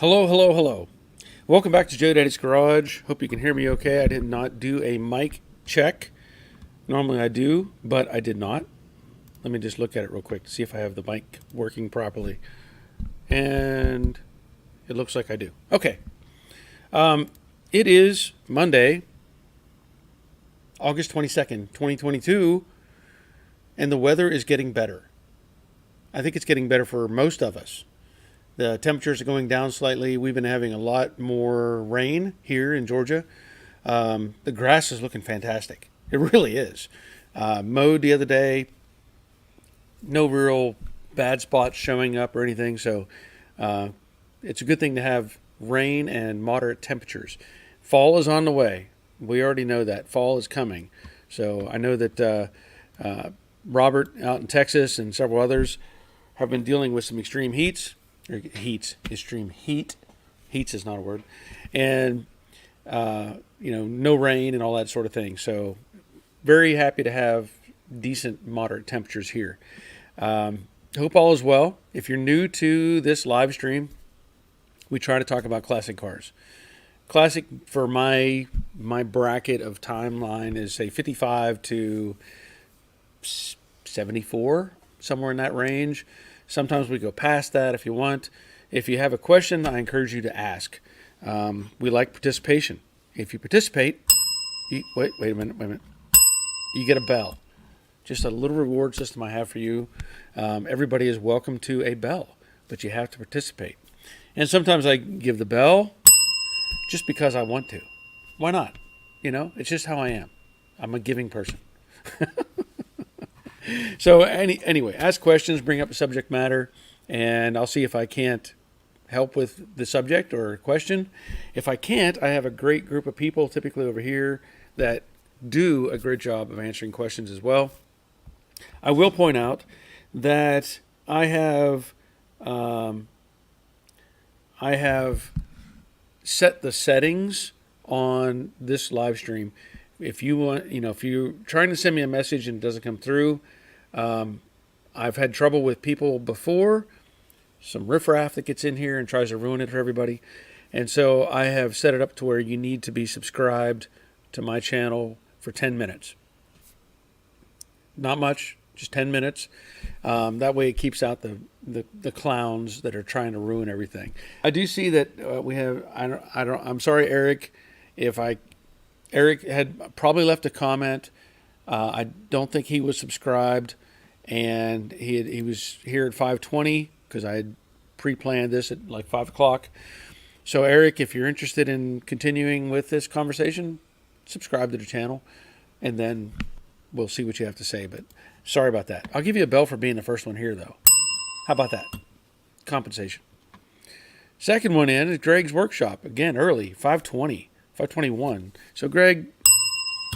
Hello, hello, hello. Welcome back to Joe Daddy's Garage. Hope you can hear me okay. I did not do a mic check. Normally I do, but I did not. Let me just look at it real quick to see if I have the mic working properly. And it looks like I do. Okay. It is Monday, August 22nd, 2022, and the weather is getting better. I think it's getting better for most of us. The temperatures are going down slightly. We've been having a lot more rain here in Georgia. The grass is looking fantastic. It really is. Mowed the other day. No real bad spots showing up or anything. So it's a good thing to have rain and moderate temperatures. Fall is on the way. We already know that. Fall is coming. So I know that Robert out in Texas and several others have been dealing with some extreme extreme heat. Heats is not a word. And, no rain and all that sort of thing. So very happy to have decent, moderate temperatures here. Hope all is well. If you're new to this live stream, we try to talk about classic cars. Classic for my bracket of timeline is, say, 55 to 74, somewhere in that range. Sometimes we go past that if you want. If you have a question, I encourage you to ask. We like participation. If you participate, wait a minute. You get a bell. Just a little reward system I have for you. Everybody is welcome to a bell, but you have to participate. And sometimes I give the bell just because I want to. Why not? It's just how I am. I'm a giving person. So anyway, ask questions, bring up a subject matter, and I'll see if I can't help with the subject or question. If I can't, I have a great group of people typically over here that do a great job of answering questions as well. I will point out that I have set the settings on this live stream. If you want, if you're trying to send me a message and it doesn't come through, I've had trouble with people before. Some riffraff that gets in here and tries to ruin it for everybody. And so I have set it up to where you need to be subscribed to my channel for 10 minutes. Not much, just 10 minutes. That way it keeps out the clowns that are trying to ruin everything. I do see that we have, I'm sorry, Eric, Eric had probably left a comment. I don't think he was subscribed, and he was here at 5:20 because I had pre-planned this at like 5 o'clock. So Eric, if you're interested in continuing with this conversation, subscribe to the channel, and then we'll see what you have to say. But sorry about that. I'll give you a bell for being the first one here, though. How about that? Compensation. Second one in is Greg's Workshop. Again, early, 5:20. 5:21. So, Greg,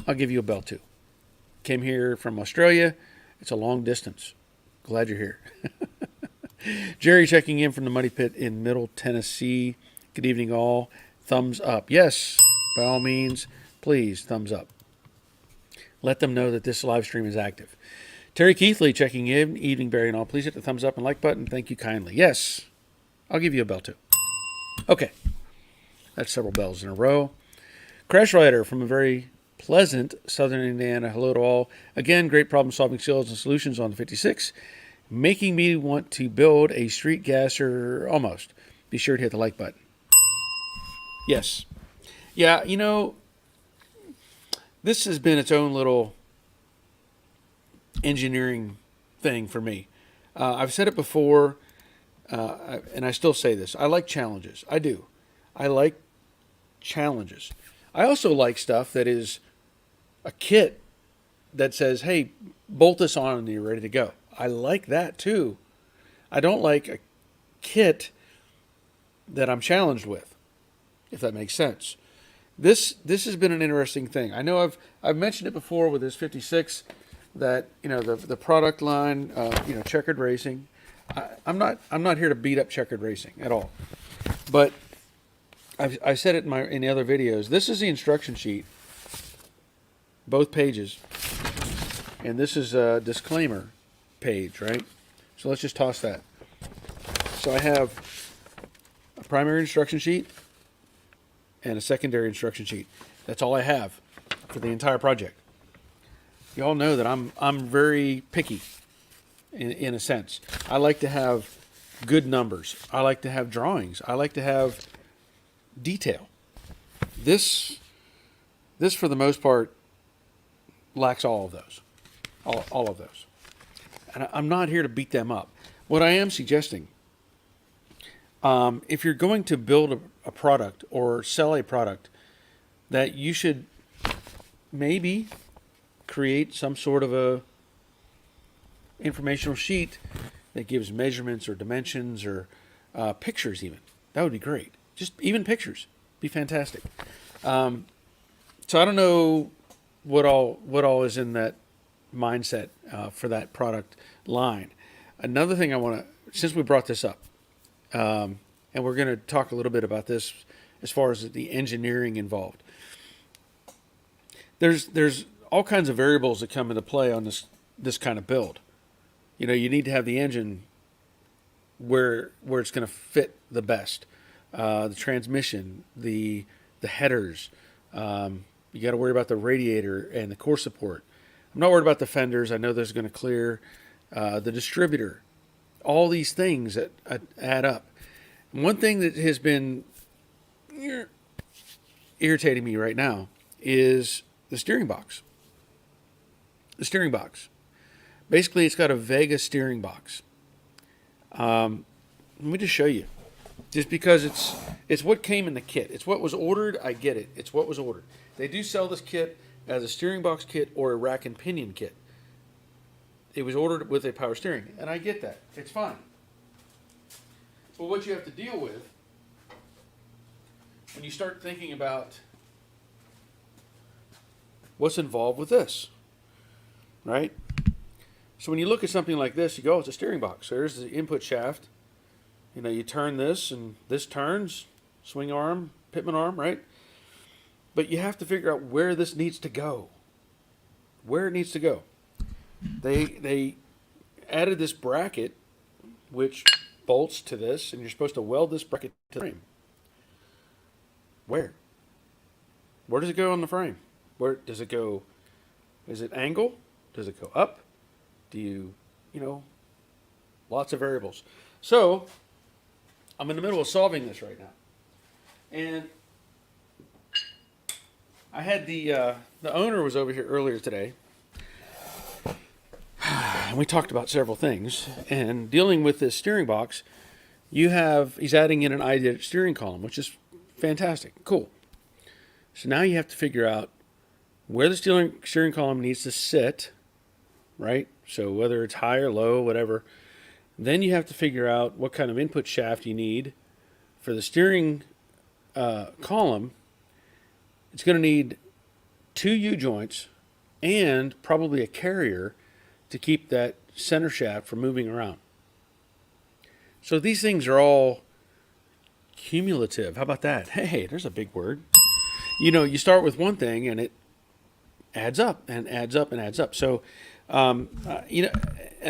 I'll give you a bell too. Came here from Australia. It's a long distance. Glad you're here. Jerry checking in from the Muddy Pit in Middle Tennessee. Good evening, all. Thumbs up. Yes, by all means, please, thumbs up. Let them know that this live stream is active. Terry Keithley checking in. Evening, Barry and all. Please hit the thumbs up and like button. Thank you kindly. Yes, I'll give you a bell too. Okay. That's several bells in a row. Crash Rider from a very pleasant southern Indiana. Hello to all. Again, great problem-solving skills and solutions on the 56. Making me want to build a street gasser almost. Be sure to hit the like button. Yes. Yeah, this has been its own little engineering thing for me. I've said it before, and I still say this. I like challenges. I do. I like challenges. I also like stuff that is a kit that says, hey, bolt this on and you're ready to go. I like that too. I don't like a kit that I'm challenged with, if that makes sense. This has been an interesting thing. I know I've mentioned it before with this 56 that, the product line, Checkered Racing. I'm not here to beat up Checkered Racing at all. But I said it in the other videos. This is the instruction sheet, both pages, and this is a disclaimer page, right? So let's just toss that. So I have primary instruction sheet and a secondary instruction sheet. That's all I have for the entire project. You all know that I'm very picky in a sense. I like to have good numbers. I like to have drawings. I like to have detail. This for the most part lacks all of those. All of those. And I'm not here to beat them up. What I am suggesting, if you're going to build a product or sell a product, that you should maybe create some sort of a informational sheet that gives measurements or dimensions or pictures even. That would be great. Just even pictures. Be fantastic. So I don't know what all is in that mindset for that product line. Another thing I want to, since we brought this up, and we're going to talk a little bit about this as far as the engineering involved. There's all kinds of variables that come into play on this kind of build. You know, you need to have the engine where it's going to fit the best. The transmission, the headers. You got to worry about the radiator and the core support. I'm not worried about the fenders. I know there's going to clear. The distributor. All these things that add up. One thing that has been irritating me right now is the steering box. The steering box. Basically, it's got a Vega steering box. Let me just show you. Just because it's what came in the kit. It's what was ordered. I get it. It's what was ordered. They do sell this kit as a steering box kit or a rack and pinion kit. It was ordered with a power steering, and I get that. It's fine. But what you have to deal with when you start thinking about what's involved with this, right? So when you look at something like this, you go, oh, it's a steering box. So there's the input shaft. You know, you turn this, and this turns, swing arm, pitman arm, right? But you have to figure out where this needs to go. Where it needs to go. They added this bracket, which bolts to this, and you're supposed to weld this bracket to the frame. Where? Where does it go on the frame? Where does it go? Is it angle? Does it go up? Do you lots of variables. So, I'm in the middle of solving this right now. And I had the owner was over here earlier today. And we talked about several things. And dealing with this steering box, he's adding in an ideal steering column, which is fantastic. Cool. So now you have to figure out where the steering column needs to sit, right? So whether it's high or low, whatever. Then you have to figure out what kind of input shaft you need for the steering column. It's going to need 2 U-joints and probably a carrier to keep that center shaft from moving around. So these things are all cumulative. How about that? Hey, there's a big word. You know, you start with one thing and it adds up and adds up and adds up. So, and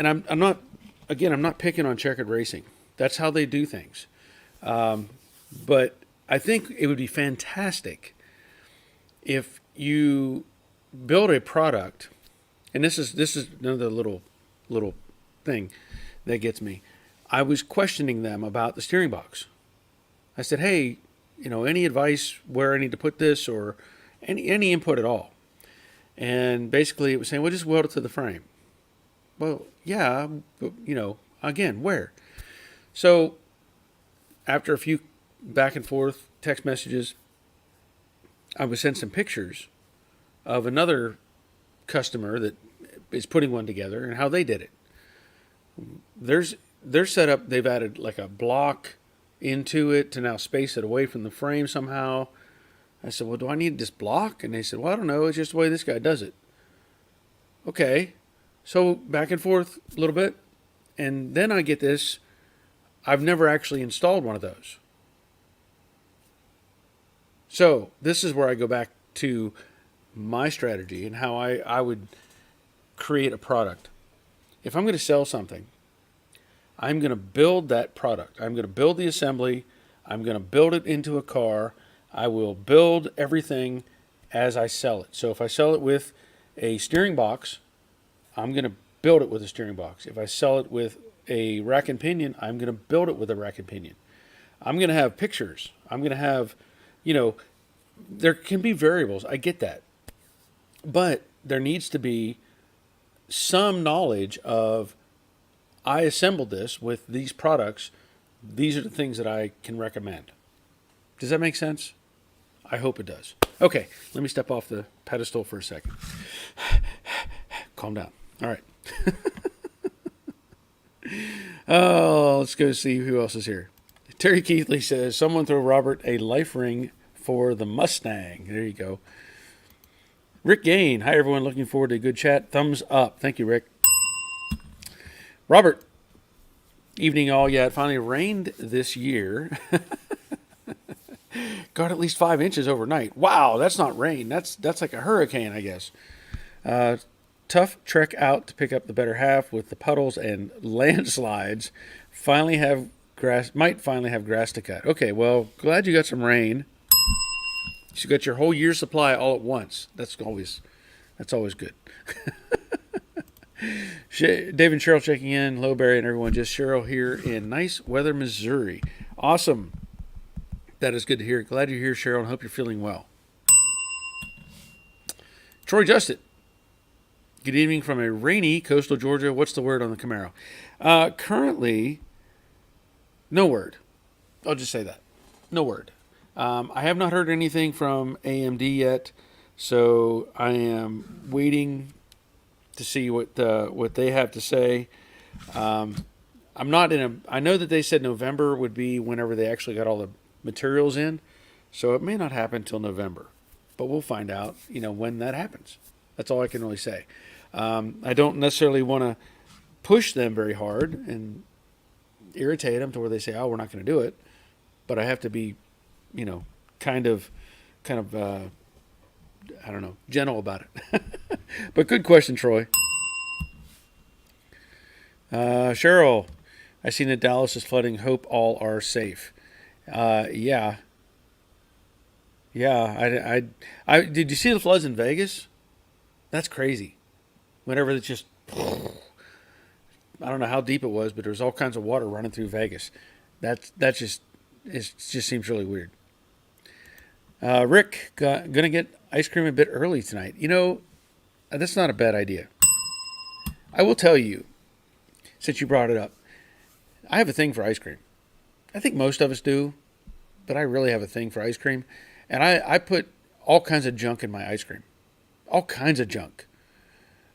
I'm not picking on Checkered Racing. That's how they do things. But I think it would be fantastic if you build a product, and this is another little thing that gets me. I was questioning them about the steering box. I said, hey, any advice where I need to put this or any input at all? And basically it was saying, well, just weld it to the frame. Well, yeah, but, again, where? So after a few back and forth text messages, I was sent some pictures of another customer that is putting one together and how they did it. Their setup, they've added like a block into it to now space it away from the frame somehow. I said, well, do I need this block? And they said, well, I don't know. It's just the way this guy does it. Okay. So back and forth a little bit. And then I get this. I've never actually installed one of those. So this is where I go back to my strategy and how I would create a product. If I'm going to sell something, I'm going to build that product. I'm going to build the assembly. I'm going to build it into a car. I will build everything as I sell it. So if I sell it with a steering box, I'm going to build it with a steering box. If I sell it with a rack and pinion, I'm going to build it with a rack and pinion. I'm going to have pictures. I'm going to have, there can be variables. I get that. But there needs to be some knowledge of, I assembled this with these products. These are the things that I can recommend. Does that make sense? I hope it does. Okay, let me step off the pedestal for a second. Calm down. All right. Oh, let's go see who else is here. Terry Keithley says, someone throw Robert a life ring for the Mustang. There you go. Rick Gain. Hi, everyone. Looking forward to a good chat. Thumbs up. Thank you, Rick. Robert. Evening all. Yeah, it finally rained this year. Got at least 5 inches overnight. Wow, that's not rain. That's like a hurricane, I guess. Tough trek out to pick up the better half with the puddles and landslides. Might finally have grass to cut. Okay, well, glad you got some rain. You got your whole year's supply all at once. That's always good. Dave and Cheryl checking in. Hello, Barry and everyone. Just Cheryl here in nice weather, Missouri. Awesome. That is good to hear. Glad you're here, Cheryl, and hope you're feeling well. Troy Justin. Good evening from a rainy coastal Georgia. What's the word on the Camaro? Currently, no word. I'll just say that. No word. I have not heard anything from AMD yet, so I am waiting to see what they have to say. I know that they said November would be whenever they actually got all the materials in, so it may not happen till November, but we'll find out, when that happens. That's all I can really say. I don't necessarily want to push them very hard and irritate them to where they say, "Oh, we're not going to do it," but I have to be, kind of, I don't know, gentle about it. But good question, Troy. Cheryl, I seen that Dallas is flooding. Hope all are safe. Yeah. I did you see the floods in Vegas? That's crazy. Whenever it's just, I don't know how deep it was, but there was all kinds of water running through Vegas. It just seems really weird. Rick, gonna get ice cream a bit early tonight. That's not a bad idea. I will tell you, since you brought it up, I have a thing for ice cream. I think most of us do, but I really have a thing for ice cream. And I put all kinds of junk in my ice cream. All kinds of junk.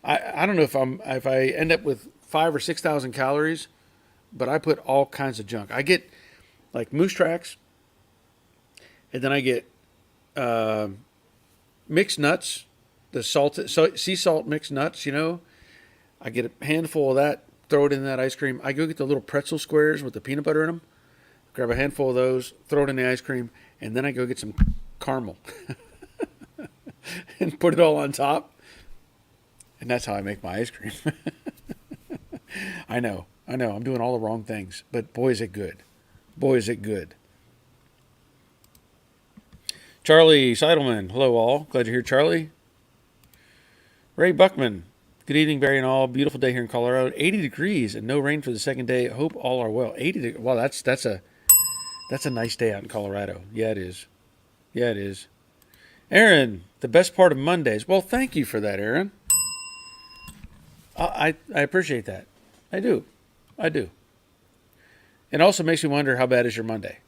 I don't know if I end up with 5,000 or 6,000 calories, but I put all kinds of junk. I get like Moose Tracks, and then I get mixed nuts, the sea salt mixed nuts. I get a handful of that, throw it in that ice cream. I go get the little pretzel squares with the peanut butter in them, grab a handful of those, throw it in the ice cream, and then I go get some caramel and put it all on top. And that's how I make my ice cream. I know. I'm doing all the wrong things, but boy, is it good. Boy, is it good. Charlie Seidelman. Hello, all. Glad you're here, Charlie. Ray Buckman. Good evening, Barry and all. Beautiful day here in Colorado. 80 degrees and no rain for the second day. Hope all are well. 80. Wow, that's a nice day out in Colorado. Yeah, it is. Aaron, the best part of Mondays. Well, thank you for that, Aaron. I appreciate that. I do. It also makes me wonder, how bad is your Monday?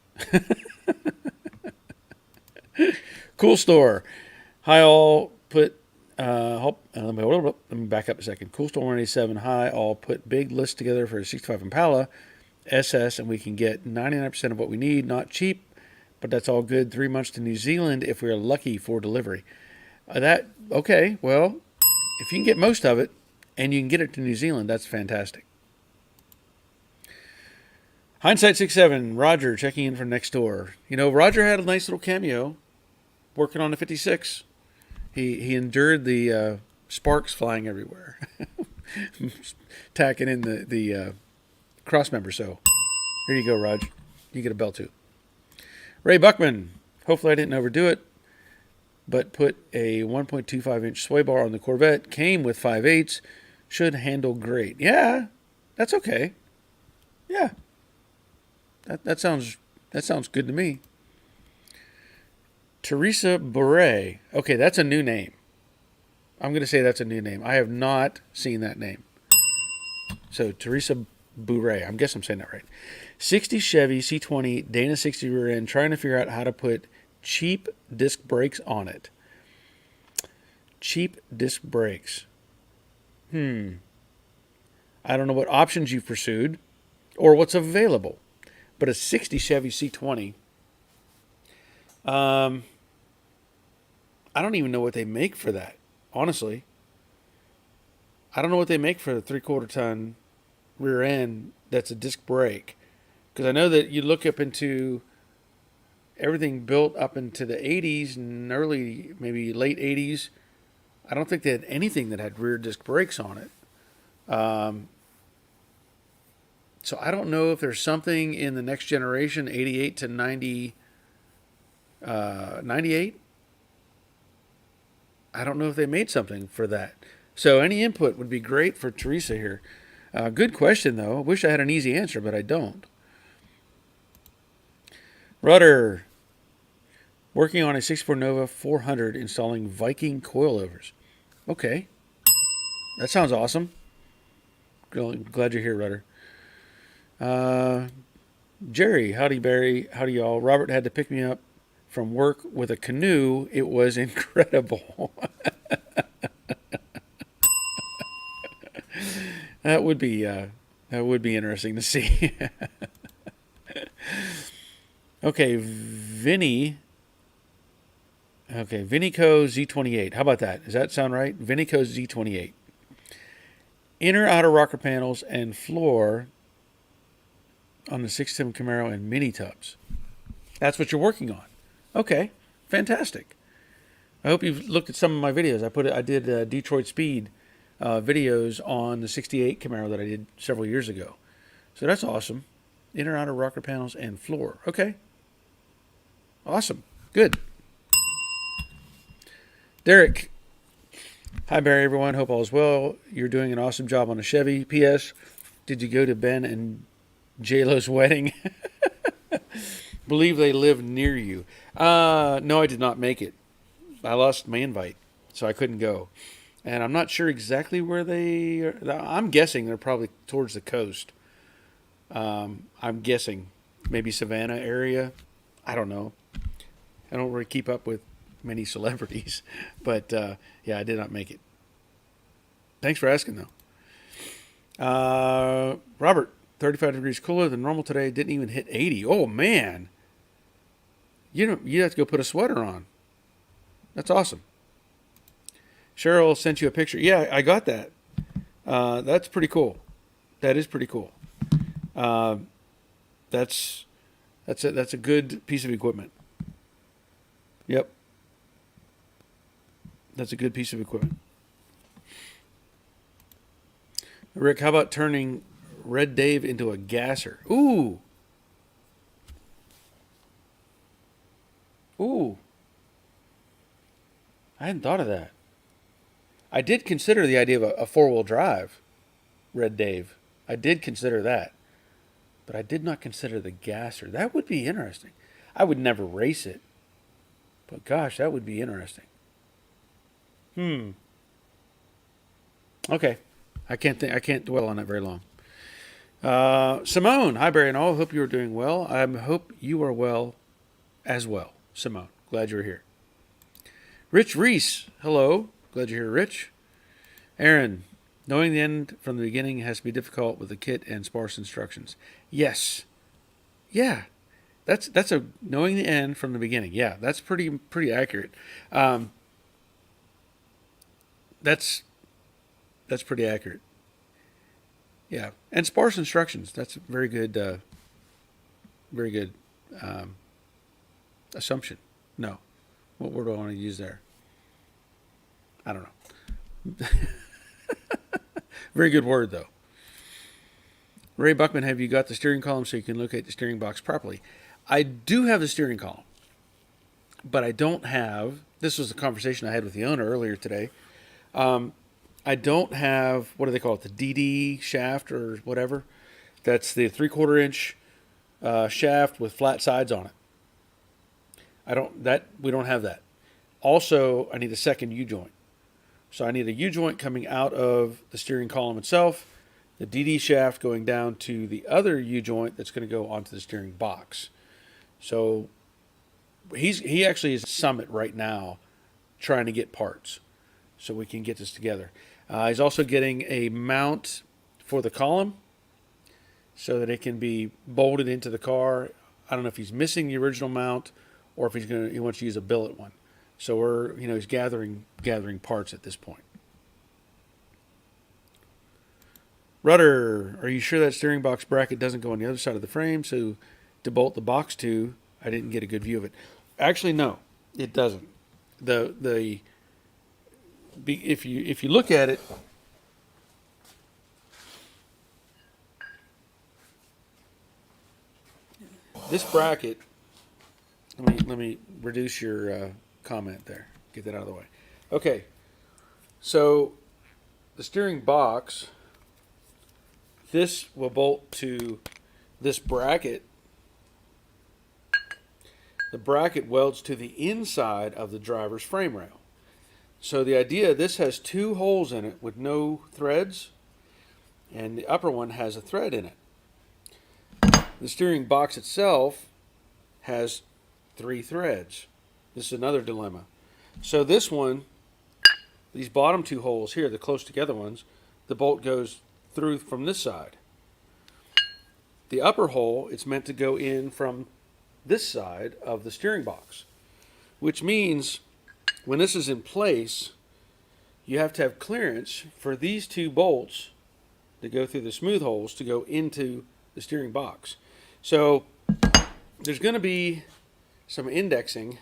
Cool Store. Hi, all. Put let me back up a second. Cool Store 187. Hi, all. Put big list together for a 65 Impala SS, and we can get 99% of what we need. Not cheap, but that's all good. 3 months to New Zealand if we are lucky for delivery. Okay. Well, if you can get most of it and you can get it to New Zealand, that's fantastic. Hindsight 6-7. Roger checking in from next door. Roger had a nice little cameo working on the 56. He endured the sparks flying everywhere, tacking in the cross member. So here you go, Rog. You get a bell too. Ray Buckman. Hopefully I didn't overdo it, but put a 1.25-inch sway bar on the Corvette. Came with 5/8. Should handle great. Yeah, that's okay. Yeah, that sounds good to me. Teresa Bure. Okay, that's a new name. I'm going to say that's a new name. I have not seen that name. So Teresa Bure. I guess I'm saying that right. 60 Chevy C20 Dana 60 rear end. Trying to figure out how to put cheap disc brakes on it. Cheap disc brakes. I don't know what options you've pursued or what's available, but a 60 Chevy C20. I don't even know what they make for that, honestly. I don't know what they make for a 3/4 ton rear end that's a disc brake. Because I know that you look up into everything built up into the 80s and early, maybe late 80s. I don't think they had anything that had rear disc brakes on it. So I don't know if there's something in the next generation, 88 to 98. I don't know if they made something for that. So any input would be great for Teresa here. Good question, though. I wish I had an easy answer, but I don't. Rudder. Working on a 64 Nova 400 installing Viking coilovers. Okay. That sounds awesome. Glad you're here, Rudder. Jerry, howdy, Barry. Howdy, y'all. Robert had to pick me up from work with a canoe. It was incredible. That would be interesting to see. Okay, Vinny. Okay, Vinico Z28. How about that? Does that sound right? Vinico Z28. Inner outer rocker panels and floor on the 610 Camaro and mini tubs. That's what you're working on. Okay, fantastic. I hope you've looked at some of my videos. I did Detroit Speed videos on the 68 Camaro that I did several years ago. So that's awesome. Inner outer rocker panels and floor. Okay. Awesome. Good. Derek. Hi, Barry, everyone. Hope all is well. You're doing an awesome job on the Chevy. P.S. Did you go to Ben and J-Lo's wedding? Believe they live near you. No, I did not make it. I lost my invite, so I couldn't go. And I'm not sure exactly where they are. I'm guessing they're probably towards the coast. I'm guessing maybe Savannah area. I don't know. I don't really keep up with many celebrities. But, yeah, I did not make it. Thanks for asking, though. Robert, 35 degrees cooler than normal today. Didn't even hit 80. Oh, man. You have to go put a sweater on. That's awesome. Cheryl sent you a picture. Yeah, I got that. That's pretty cool. That is pretty cool. That's a good piece of equipment. Yep. That's a good piece of equipment. Rick, how about turning Red Dave into a gasser? Ooh. Ooh. I hadn't thought of that. I did consider the idea of a four-wheel drive Red Dave. I did consider that. But I did not consider the gasser. That would be interesting. I would never race it. But gosh, that would be interesting. Okay. I can't dwell on that very long. Simone, hi Barry and all. Hope you are doing well. I hope you are well as well. Simone, glad you're here. Rich Reese, hello. Glad you're here, Rich. Aaron, knowing the end from the beginning has to be difficult with the kit and sparse instructions. Yes. Yeah. That's a knowing the end from the beginning. Yeah, that's pretty accurate. That's pretty accurate. Yeah, and sparse instructions. That's a very good assumption. No, what word do I want to use there? I don't know. Very good word though. Ray Buckman, have you got the steering column so you can locate the steering box properly? I do have the steering column, but I don't have. This was a conversation I had with the owner earlier today. I don't have, what do they call it, the DD shaft or whatever. That's the 3/4 inch shaft with flat sides on it. We don't have that. Also, I need a second U-joint. So I need a U-joint coming out of the steering column itself, the DD shaft going down to the other U-joint that's going to go onto the steering box. So he actually is at Summit right now trying to get parts so we can get this together. He's also getting a mount for the column so that it can be bolted into the car. I don't know if he's missing the original mount or if he wants to use a billet one. So he's gathering parts at this point. Rudder, are you sure that steering box bracket doesn't go on the other side of the frame? So to bolt the box to, I didn't get a good view of it. Actually, no, it doesn't. If you look at it, this bracket. Let me reduce your comment there. Get that out of the way. Okay, so the steering box. This will bolt to this bracket. The bracket welds to the inside of the driver's frame rail. So the idea, this has 2 holes in it with no threads, and the upper one has a thread in it. The steering box itself has 3 threads. This is another dilemma. So this one, these bottom 2 holes here, the close together ones, the bolt goes through from this side. The upper hole, it's meant to go in from this side of the steering box, which means when this is in place, you have to have clearance for these 2 bolts to go through the smooth holes to go into the steering box. So there's going to be some indexing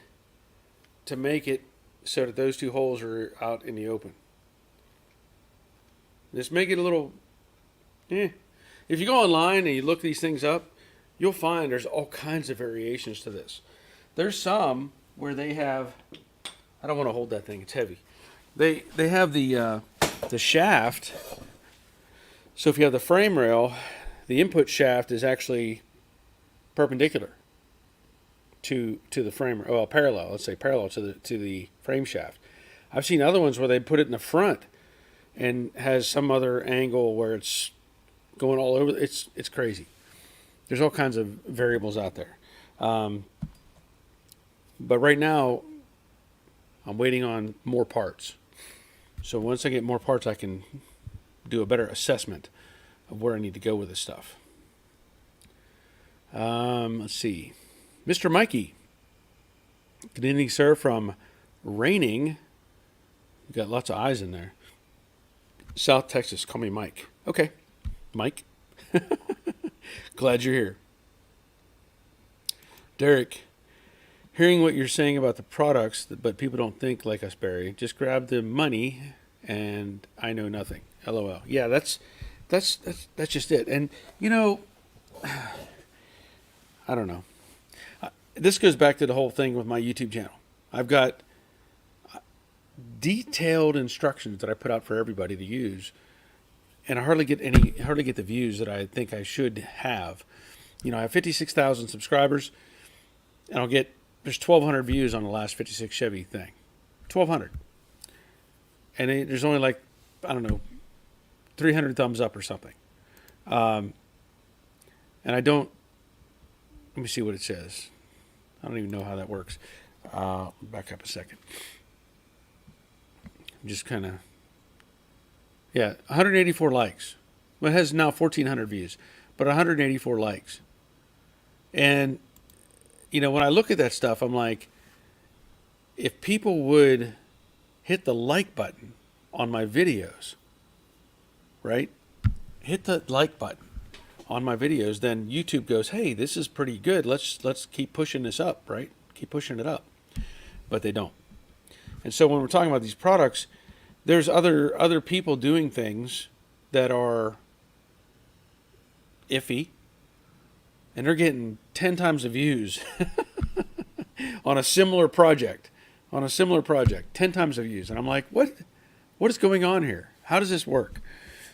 to make it so that those 2 holes are out in the open. Just make it a little, If you go online and you look these things up, you'll find there's all kinds of variations to this. There's some where they have, I don't want to hold that thing, it's heavy. They have the shaft. So if you have the frame rail, the input shaft is actually perpendicular to the frame rail. Well, parallel. Let's say parallel to the frame shaft. I've seen other ones where they put it in the front and has some other angle where it's going all over. It's crazy. There's all kinds of variables out there. But right now, I'm waiting on more parts. So once I get more parts, I can do a better assessment of where I need to go with this stuff. Let's see. Mr. Mikey. Good evening, sir, from Raining. You've got lots of eyes in there. South Texas. Call me Mike. Okay. Mike. Glad you're here. Derek. Hearing what you're saying about the products, but people don't think like us, Barry. Just grab the money, and I know nothing. LOL. Yeah, that's just it. And I don't know. This goes back to the whole thing with my YouTube channel. I've got detailed instructions that I put out for everybody to use, and I hardly get the views that I think I should have. I have 56,000 subscribers, and there's 1,200 views on the last 56 Chevy thing. 1,200. And there's only 300 thumbs up or something. And I don't, let me see what it says. I don't even know how that works. Back up a second. Just kind of, 184 likes. Well, it has now 1,400 views, but 184 likes. And when I look at that stuff, I'm like, if people would hit the like button on my videos, right? Hit the like button on my videos, then YouTube goes, hey, this is pretty good. Let's keep pushing this up, right? Keep pushing it up. But they don't. And so when we're talking about these products, there's other people doing things that are iffy. and they're getting 10 times the views on a similar project. 10 times the views. And I'm like, what is going on here? How does this work?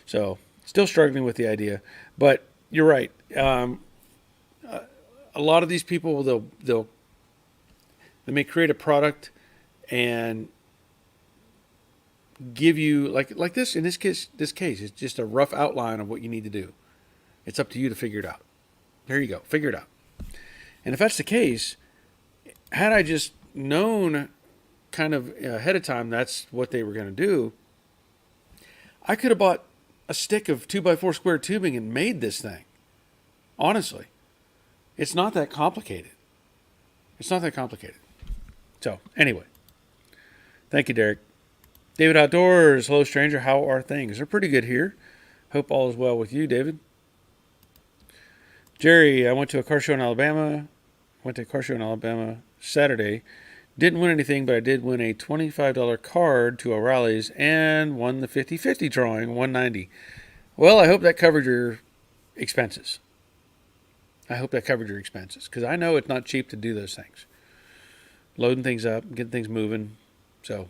So still struggling with the idea, but you're right. A lot of these people, they may create a product and give you like this. In this case, it's just a rough outline of what you need to do. It's up to you to figure it out. There you go. Figure it out. And if that's the case, had I just known kind of ahead of time that's what they were going to do, I could have bought a stick of 2x4 square tubing and made this thing. Honestly, it's not that complicated. So anyway, thank you, Derek. David Outdoors. Hello, stranger. How are things? They're pretty good here. Hope all is well with you, David. Jerry, I went to a car show in Alabama. Saturday. Didn't win anything, but I did win a $25 card to O'Reilly's and won the 50-50 drawing, $190. Well, I hope that covered your expenses. Because I know it's not cheap to do those things. Loading things up, getting things moving. So,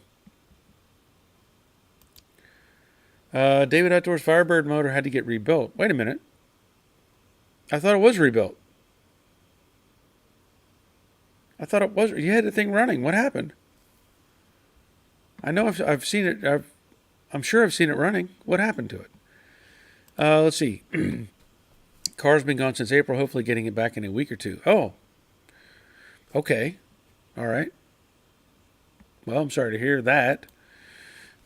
David Outdoors Firebird motor had to get rebuilt. Wait a minute. I thought it was rebuilt. You had the thing running. What happened? I know I've seen it. I'm sure I've seen it running. What happened to it? Let's see. Car's been gone since April. Hopefully getting it back in a week or two. Oh. Okay. All right. Well, I'm sorry to hear that.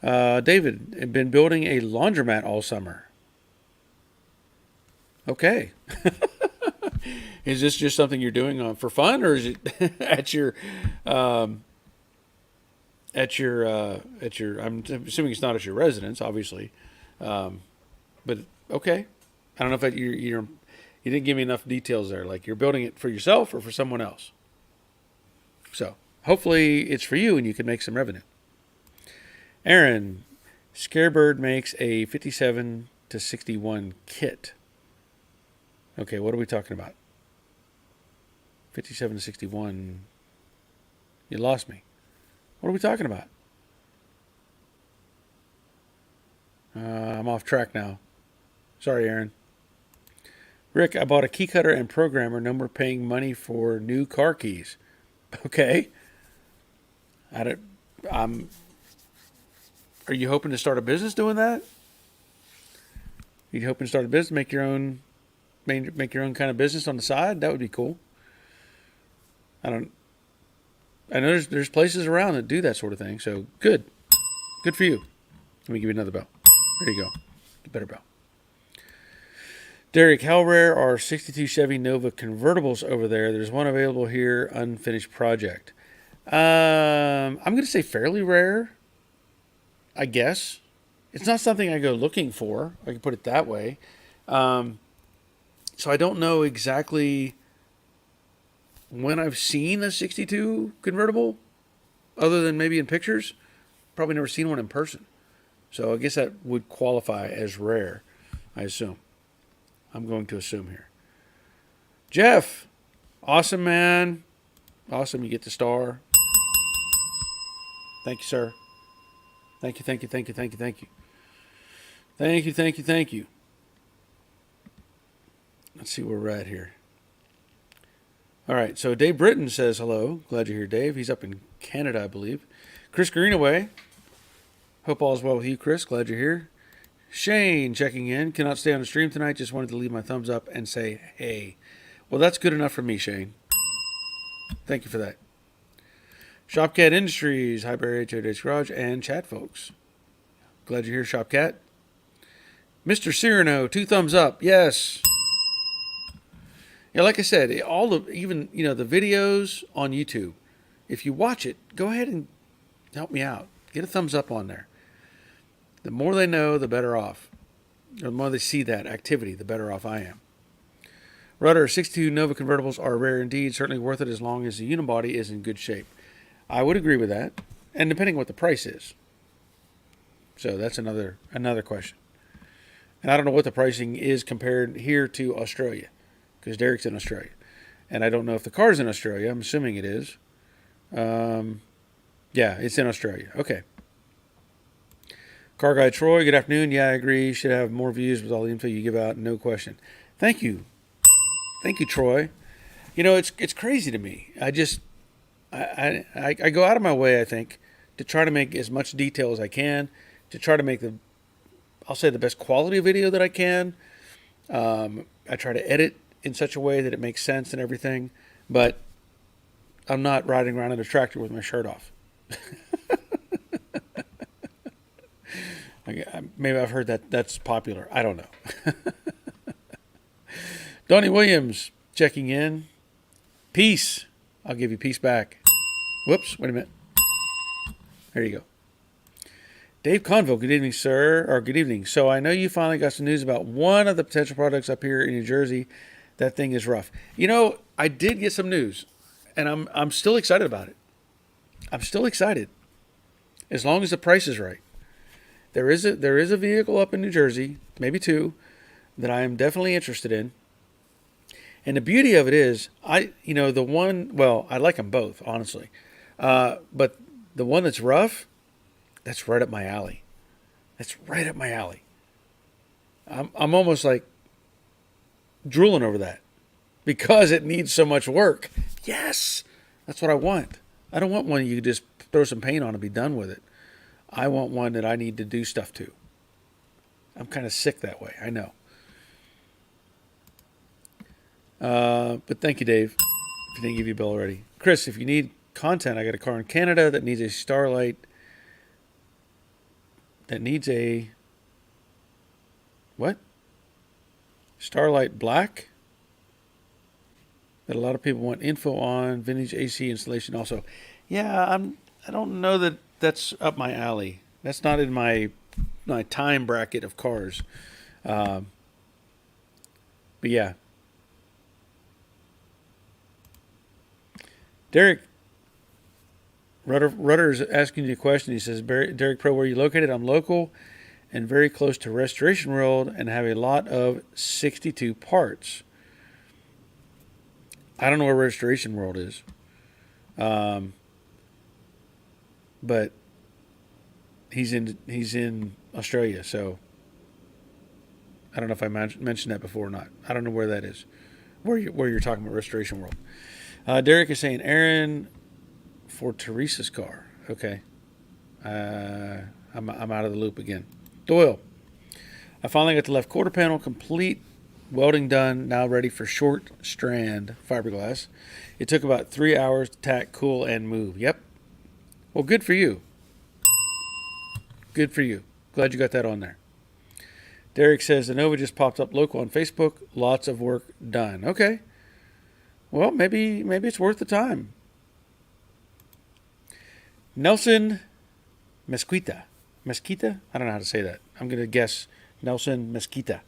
David, I've been building a laundromat all summer. Okay. Is this just something you're doing for fun, or is it at your? I'm assuming it's not at your residence, obviously. But okay. I don't know if you didn't give me enough details there. Like you're building it for yourself or for someone else. So hopefully it's for you and you can make some revenue. Aaron, Scarebird makes a 57 to 61 kit. Okay, what are we talking about? 57 to 61. You lost me. What are we talking about? I'm off track now. Sorry, Aaron. Rick, I bought a key cutter and programmer. No more paying money for new car keys. Okay. Are you hoping to start a business doing that? Are you hoping to start a business, make your own kind of business on the side? That would be cool. I know there's places around that do that sort of thing. So good for you. Let me give you another bell. There you go. A better bell. Derek, how rare are 62 Chevy Nova convertibles over there? There's one available here, unfinished project. I'm going to say fairly rare, I guess. It's not something I go looking for. I can put it that way. So I don't know exactly when I've seen a 62 convertible, other than maybe in pictures. Probably never seen one in person. So I guess that would qualify as rare, I assume. I'm going to assume here. Jeff, awesome, man. Awesome, you get the star. Thank you, sir. Thank you. Let's see where we're at here. All right, so Dave Britton says hello. Glad you're here, Dave. He's up in Canada, I believe. Chris Greenaway. Hope all is well with you, Chris. Glad you're here. Shane checking in. Cannot stay on the stream tonight. Just wanted to leave my thumbs up and say hey. Well, that's good enough for me, Shane. Thank you for that. Shopcat Industries, Highbury HODH Garage, and chat folks. Glad you're here, Shopcat. Mr. Cyrano, 2 thumbs up. Yes. Yeah, like I said, the videos on YouTube, if you watch it, go ahead and help me out. Get a thumbs up on there. The more they know, the better off. The more they see that activity, the better off I am. Rudder, 62 Nova convertibles are rare indeed. Certainly worth it as long as the unibody is in good shape. I would agree with that. And depending what the price is. So that's another question. And I don't know what the pricing is compared here to Australia. because Derek's in Australia. And I don't know if the car's in Australia. I'm assuming it is. Yeah, it's in Australia. Okay. Car Guy Troy, good afternoon. Yeah, I agree. You should have more views with all the info you give out. No question. Thank you. Thank you, Troy. You know, it's crazy to me. I go out of my way, I think, to try to make as much detail as I can, to try to make I'll say the best quality video that I can. I try to edit in such a way that it makes sense and everything, but I'm not riding around in a tractor with my shirt off. Maybe I've heard that's popular. I don't know. Donnie Williams checking in. Peace. I'll give you peace back. Whoops, wait a minute. There you go. Dave Conville, good evening, sir. Or good evening. So I know you finally got some news about one of the potential products up here in New Jersey. That thing is rough. You know, I did get some news, and I'm still excited about it. I'm still excited, as long as the price is right. There is a vehicle up in New Jersey, maybe two, that I am definitely interested in. And the beauty of it is, I like them both, honestly. But the one that's rough, that's right up my alley. That's right up my alley. I'm almost like drooling over that because it needs so much work. Yes, that's what I want. I don't want one you just throw some paint on and be done with it. I want one that I need to do stuff to. I'm kind of sick that way, I know. But thank you, Dave, if you didn't give you a bill already. Chris, if you need content, I got a car in Canada that needs a Starlight. That needs a... What? Starlight Black? That a lot of people want info on. Vintage AC installation also. Yeah, I don't know that that's up my alley. That's not in my time bracket of cars. But yeah. Derek Rudder is asking you a question. He says, Derek Pro, where are you located? I'm local and very close to Restoration World and have a lot of 62 parts. I don't know where Restoration World is. But he's in Australia, so I don't know if I mentioned that before or not. I don't know where that is. Where you're talking about Restoration World. Derek is saying Aaron for Teresa's car. Okay. I'm out of the loop again. Doyle. I finally got the left quarter panel complete. Welding done. Now ready for short strand fiberglass. It took about 3 hours to tack, cool, and move. Yep. Well, good for you. Good for you. Glad you got that on there. Derek says, the Nova just popped up local on Facebook. Lots of work done. Okay. Well, maybe it's worth the time. Nelson Mesquita. Mesquita? I don't know how to say that. I'm going to guess Nelson Mesquita.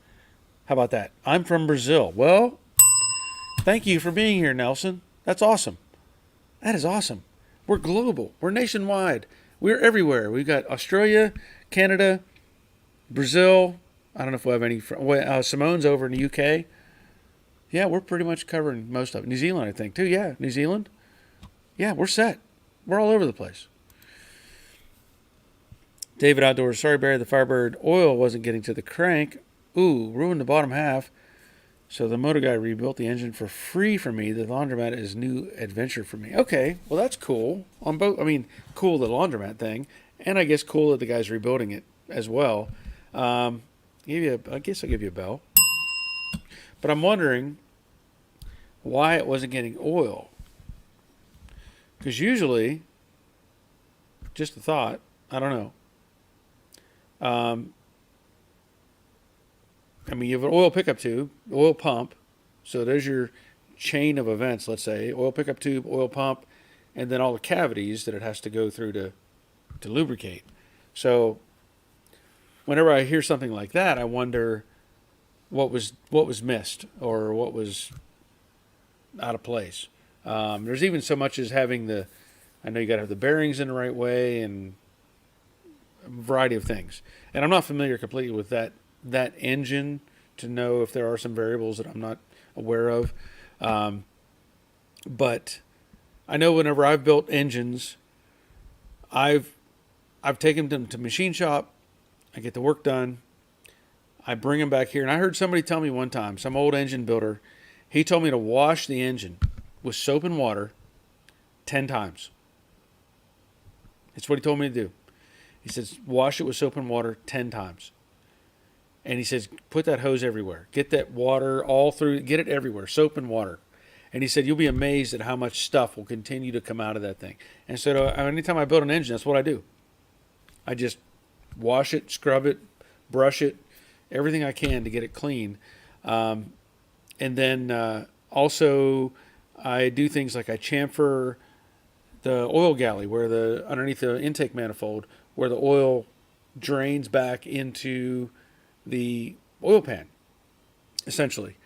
How about that? I'm from Brazil. Well, thank you for being here, Nelson. That's awesome. That is awesome. We're global. We're nationwide. We're everywhere. We've got Australia, Canada, Brazil. I don't know if we have any. Simone's over in the UK. Yeah, we're pretty much covering most of it. New Zealand, I think, too. Yeah, New Zealand. Yeah, we're set. We're all over the place. David Outdoors. Sorry, Barry, the Firebird oil wasn't getting to the crank. Ooh, ruined the bottom half. So the motor guy rebuilt the engine for free for me. The laundromat is new adventure for me. Okay, well, that's cool. On both, cool the laundromat thing, and I guess cool that the guy's rebuilding it as well. I guess I'll give you a bell. But I'm wondering why it wasn't getting oil. Because usually, just a thought, I don't know. You have an oil pickup tube, oil pump. So there's your chain of events, let's say. Oil pickup tube, oil pump, and then all the cavities that it has to go through to lubricate. So whenever I hear something like that, I wonder what was missed or what was out of place. There's even so much as having I know you got to have the bearings in the right way and a variety of things. And I'm not familiar completely with that engine to know if there are some variables that I'm not aware of. But I know whenever I've built engines, I've taken them to machine shop. I get the work done. I bring them back here, and I heard somebody tell me one time, some old engine builder, he told me to wash the engine with soap and water 10 times. That's what he told me to do. He says, wash it with soap and water 10 times. And he says, put that hose everywhere. Get that water all through, get it everywhere, soap and water. And he said, you'll be amazed at how much stuff will continue to come out of that thing. And so anytime I build an engine, that's what I do. I just wash it, scrub it, brush it, everything I can to get it clean. And then also I do things like I chamfer the oil galley where underneath the intake manifold where the oil drains back into the oil pan, essentially.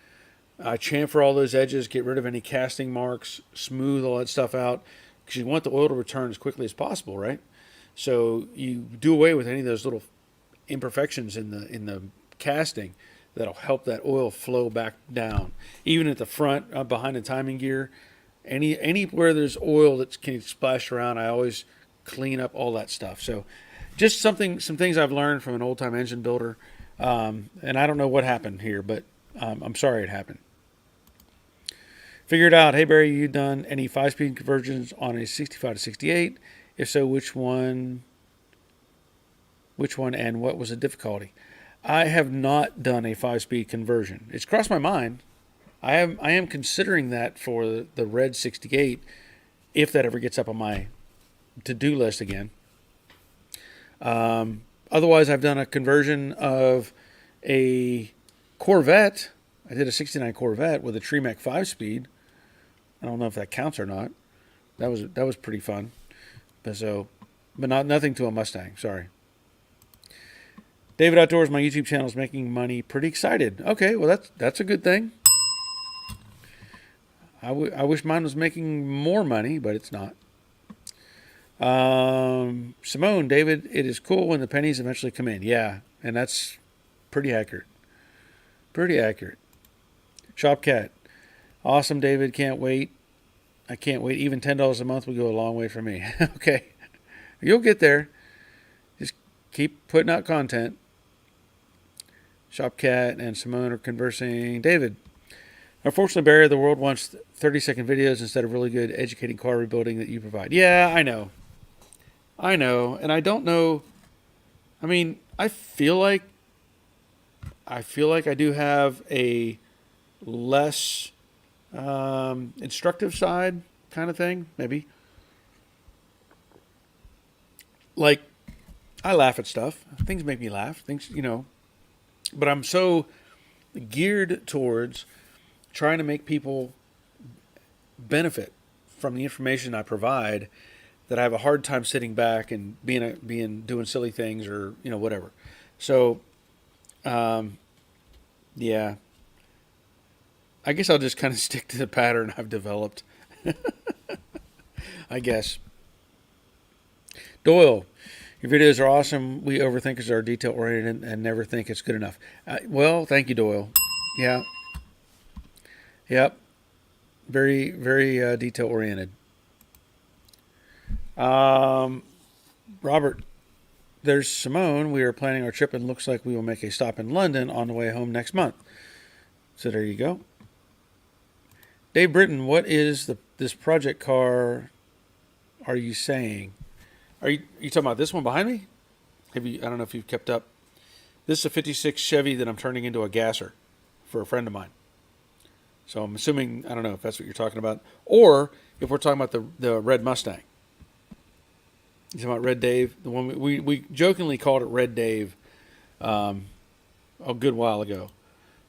I chamfer all those edges, get rid of any casting marks, smooth all that stuff out, because you want the oil to return as quickly as possible, right? So you do away with any of those little imperfections in the casting that'll help that oil flow back down. Even at the front, behind the timing gear, anywhere there's oil that can splash around, I always clean up all that stuff. So just some things I've learned from an old-time engine builder. And I don't know what happened here, but I'm sorry it happened. Figure it out. Hey, Barry, you done any 5-speed conversions on a 65 to 68? If so, which one and what was the difficulty? I have not done a 5-speed conversion. It's crossed my mind. I am considering that for the red 68 if that ever gets up on my to-do list again. Otherwise, I've done a conversion of a Corvette. I did a 69 Corvette with a Tremec 5-speed. I don't know if that counts or not. That was pretty fun. But nothing to a Mustang. Sorry. David Outdoors, my YouTube channel is making money. Pretty excited. Okay, well that's a good thing. I wish mine was making more money, but it's not. Simone, David, it is cool when the pennies eventually come in. Yeah, and that's pretty accurate. Pretty accurate. Shopcat, awesome, David. Can't wait. I can't wait. Even $10 a month would go a long way for me. Okay, you'll get there. Just keep putting out content. Shopcat and Simone are conversing. David, unfortunately, Barry, the world wants 30-second videos instead of really good educating car rebuilding that you provide. Yeah, I know. And I don't know. I mean, I feel like I do have a less instructive side kind of thing, maybe. Like, I laugh at stuff. Things make me laugh. Things, but I'm so geared towards trying to make people benefit from the information I provide that I have a hard time sitting back and doing silly things or whatever. So, yeah, I guess I'll just kind of stick to the pattern I've developed. I guess. Doyle, your videos are awesome. We overthinkers are detail oriented and never think it's good enough. Well, thank you, Doyle. Yeah. Yep. Very, very detail oriented. Robert, there's Simone. We are planning our trip and looks like we will make a stop in London on the way home next month. So there you go. Dave Britton, what is this project car are you saying? Are you talking about this one behind me? I don't know if you've kept up. This is a 56 Chevy that I'm turning into a gasser for a friend of mine. So I'm assuming, I don't know if that's what you're talking about. Or if we're talking about the red Mustang. You talking about Red Dave? The one we jokingly called it Red Dave a good while ago.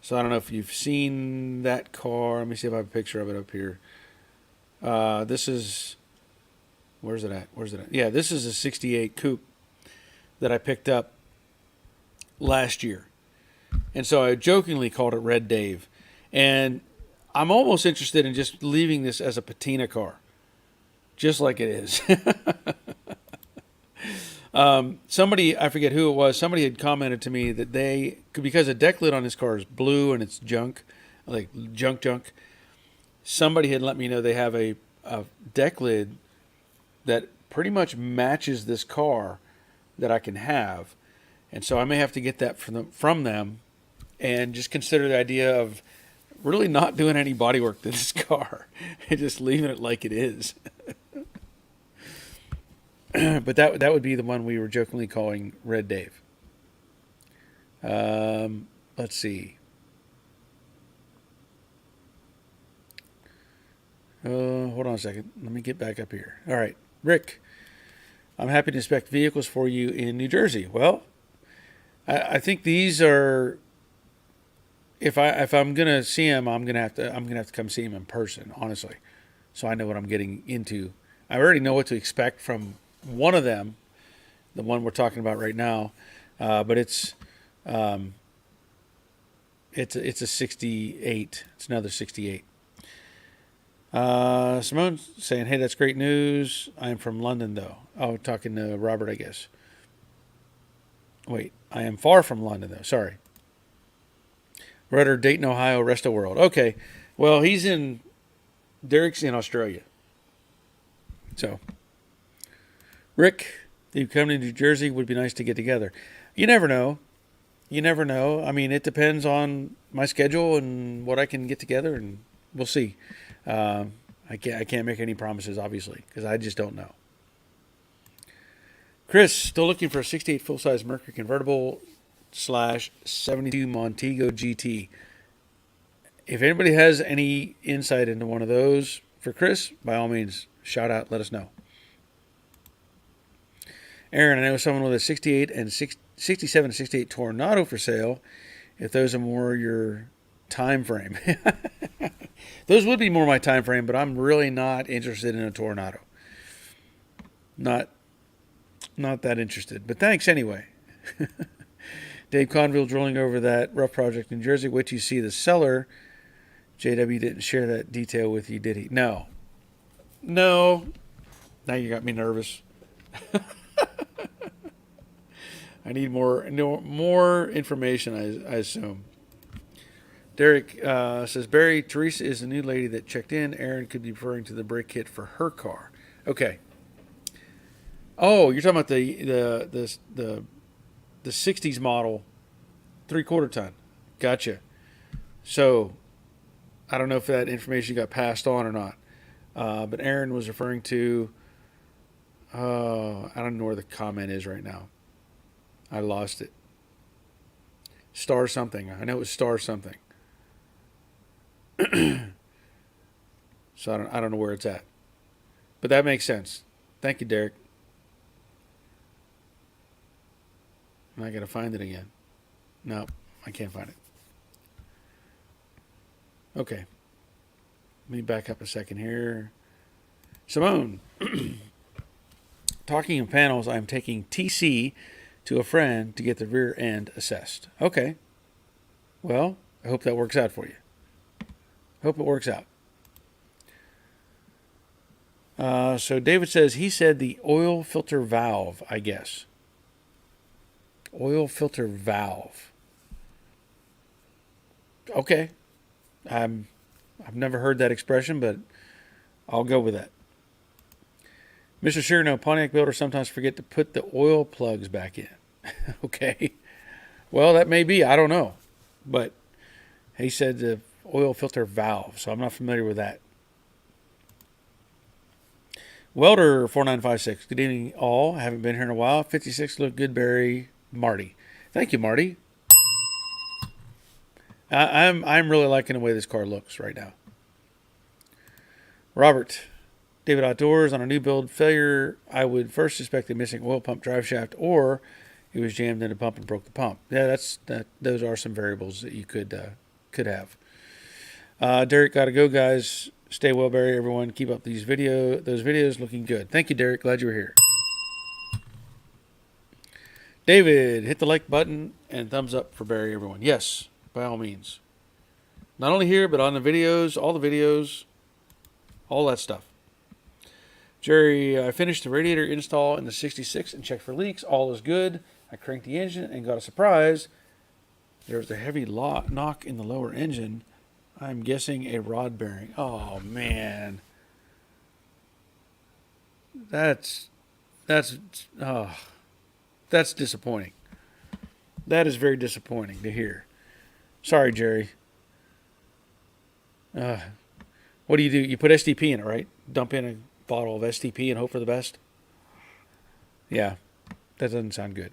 So I don't know if you've seen that car. Let me see if I have a picture of it up here. This is, where's it at? Yeah, this is a 68 coupe that I picked up last year. And so I jokingly called it Red Dave. And I'm almost interested in just leaving this as a patina car. Just like it is. Somebody, I forget who it was, somebody had commented to me that because the deck lid on this car is blue and it's junk, like junk. Somebody had let me know they have a deck lid that pretty much matches this car that I can have. And so I may have to get that from them and just consider the idea of really not doing any body work to this car and just leaving it like it is. But that would be the one we were jokingly calling Red Dave. Let's see. Hold on a second. Let me get back up here. All right. Rick, I'm happy to inspect vehicles for you in New Jersey. Well, I think these are. If I'm gonna see him, I'm gonna have to come see him in person, honestly, so I know what I'm getting into. I already know what to expect from one of them, the one we're talking about right now, but it's a 68. It's another 68. Simone saying, "Hey, that's great news. I'm from London, though." Oh, talking to Robert, I guess. Wait, I am far from London, though. Sorry. Rudder, Dayton, Ohio, rest of world. Okay, well, Derek's in Australia. So, Rick, if you come to New Jersey, would be nice to get together. You never know. I mean, it depends on my schedule and what I can get together, and we'll see. I can't make any promises, obviously, because I just don't know. Chris, still looking for a 68 full-size Mercury convertible /72 Montego GT. If anybody has any insight into one of those for Chris, by all means, shout out, let us know. Aaron, I know someone with a 68 and 67 and 68 Tornado for sale. If those are more your time frame. Those would be more my time frame, but I'm really not interested in a Tornado. Not that interested. But thanks anyway. Dave Conville drilling over that rough project in Jersey. Wait till you see the seller. JW didn't share that detail with you, did he? No. Now you got me nervous. I need more information, I assume. Derek says, Barry, Teresa is the new lady that checked in. Aaron could be referring to the brake kit for her car. Okay. Oh, you're talking about the 60s model 3/4 ton. Gotcha. So, I don't know if that information got passed on or not. But Aaron was referring to, I don't know where the comment is right now. I lost it. Star something. I know it was star something. So I don't know where it's at. But that makes sense. Thank you, Derek. Am I going to find it again? No, I can't find it. Okay. Let me back up a second here. Simone. Talking of panels, I'm taking TC to a friend to get the rear end assessed. Okay. Well, I hope that works out for you. Hope it works out. So David says he said the oil filter valve, I guess. Oil filter valve. Okay. I've never heard that expression, but I'll go with that. Mr. Sure, Pontiac builders sometimes forget to put the oil plugs back in. Okay. Well, that may be. I don't know. But he said the oil filter valve, so I'm not familiar with that. Welder 4956. Good evening, all. I haven't been here in a while. 56 look good, Barry. Marty. Thank you, Marty. I'm really liking the way this car looks right now. Robert, David Outdoors, on a new build failure, I would first suspect a missing oil pump drive shaft, or it was jammed in a pump and broke the pump. Yeah, those are some variables that you could have. Derek, gotta go, guys. Stay well, Barry. Everyone, keep up those videos looking good. Thank you, Derek. Glad you were here. David, hit the like button and thumbs up for Barry, everyone. Yes, by all means. Not only here, but on the videos, all the videos, all that stuff. Jerry, I finished the radiator install in the 66 and checked for leaks. All is good. I cranked the engine and got a surprise. There was a heavy knock in the lower engine I'm guessing a rod bearing. Oh man, that's that's oh, that's disappointing. That is very disappointing to hear. Sorry, Jerry. Uh, what do? You put STP in it, right? Dump in a bottle of STP and hope for the best. Yeah, that doesn't sound good.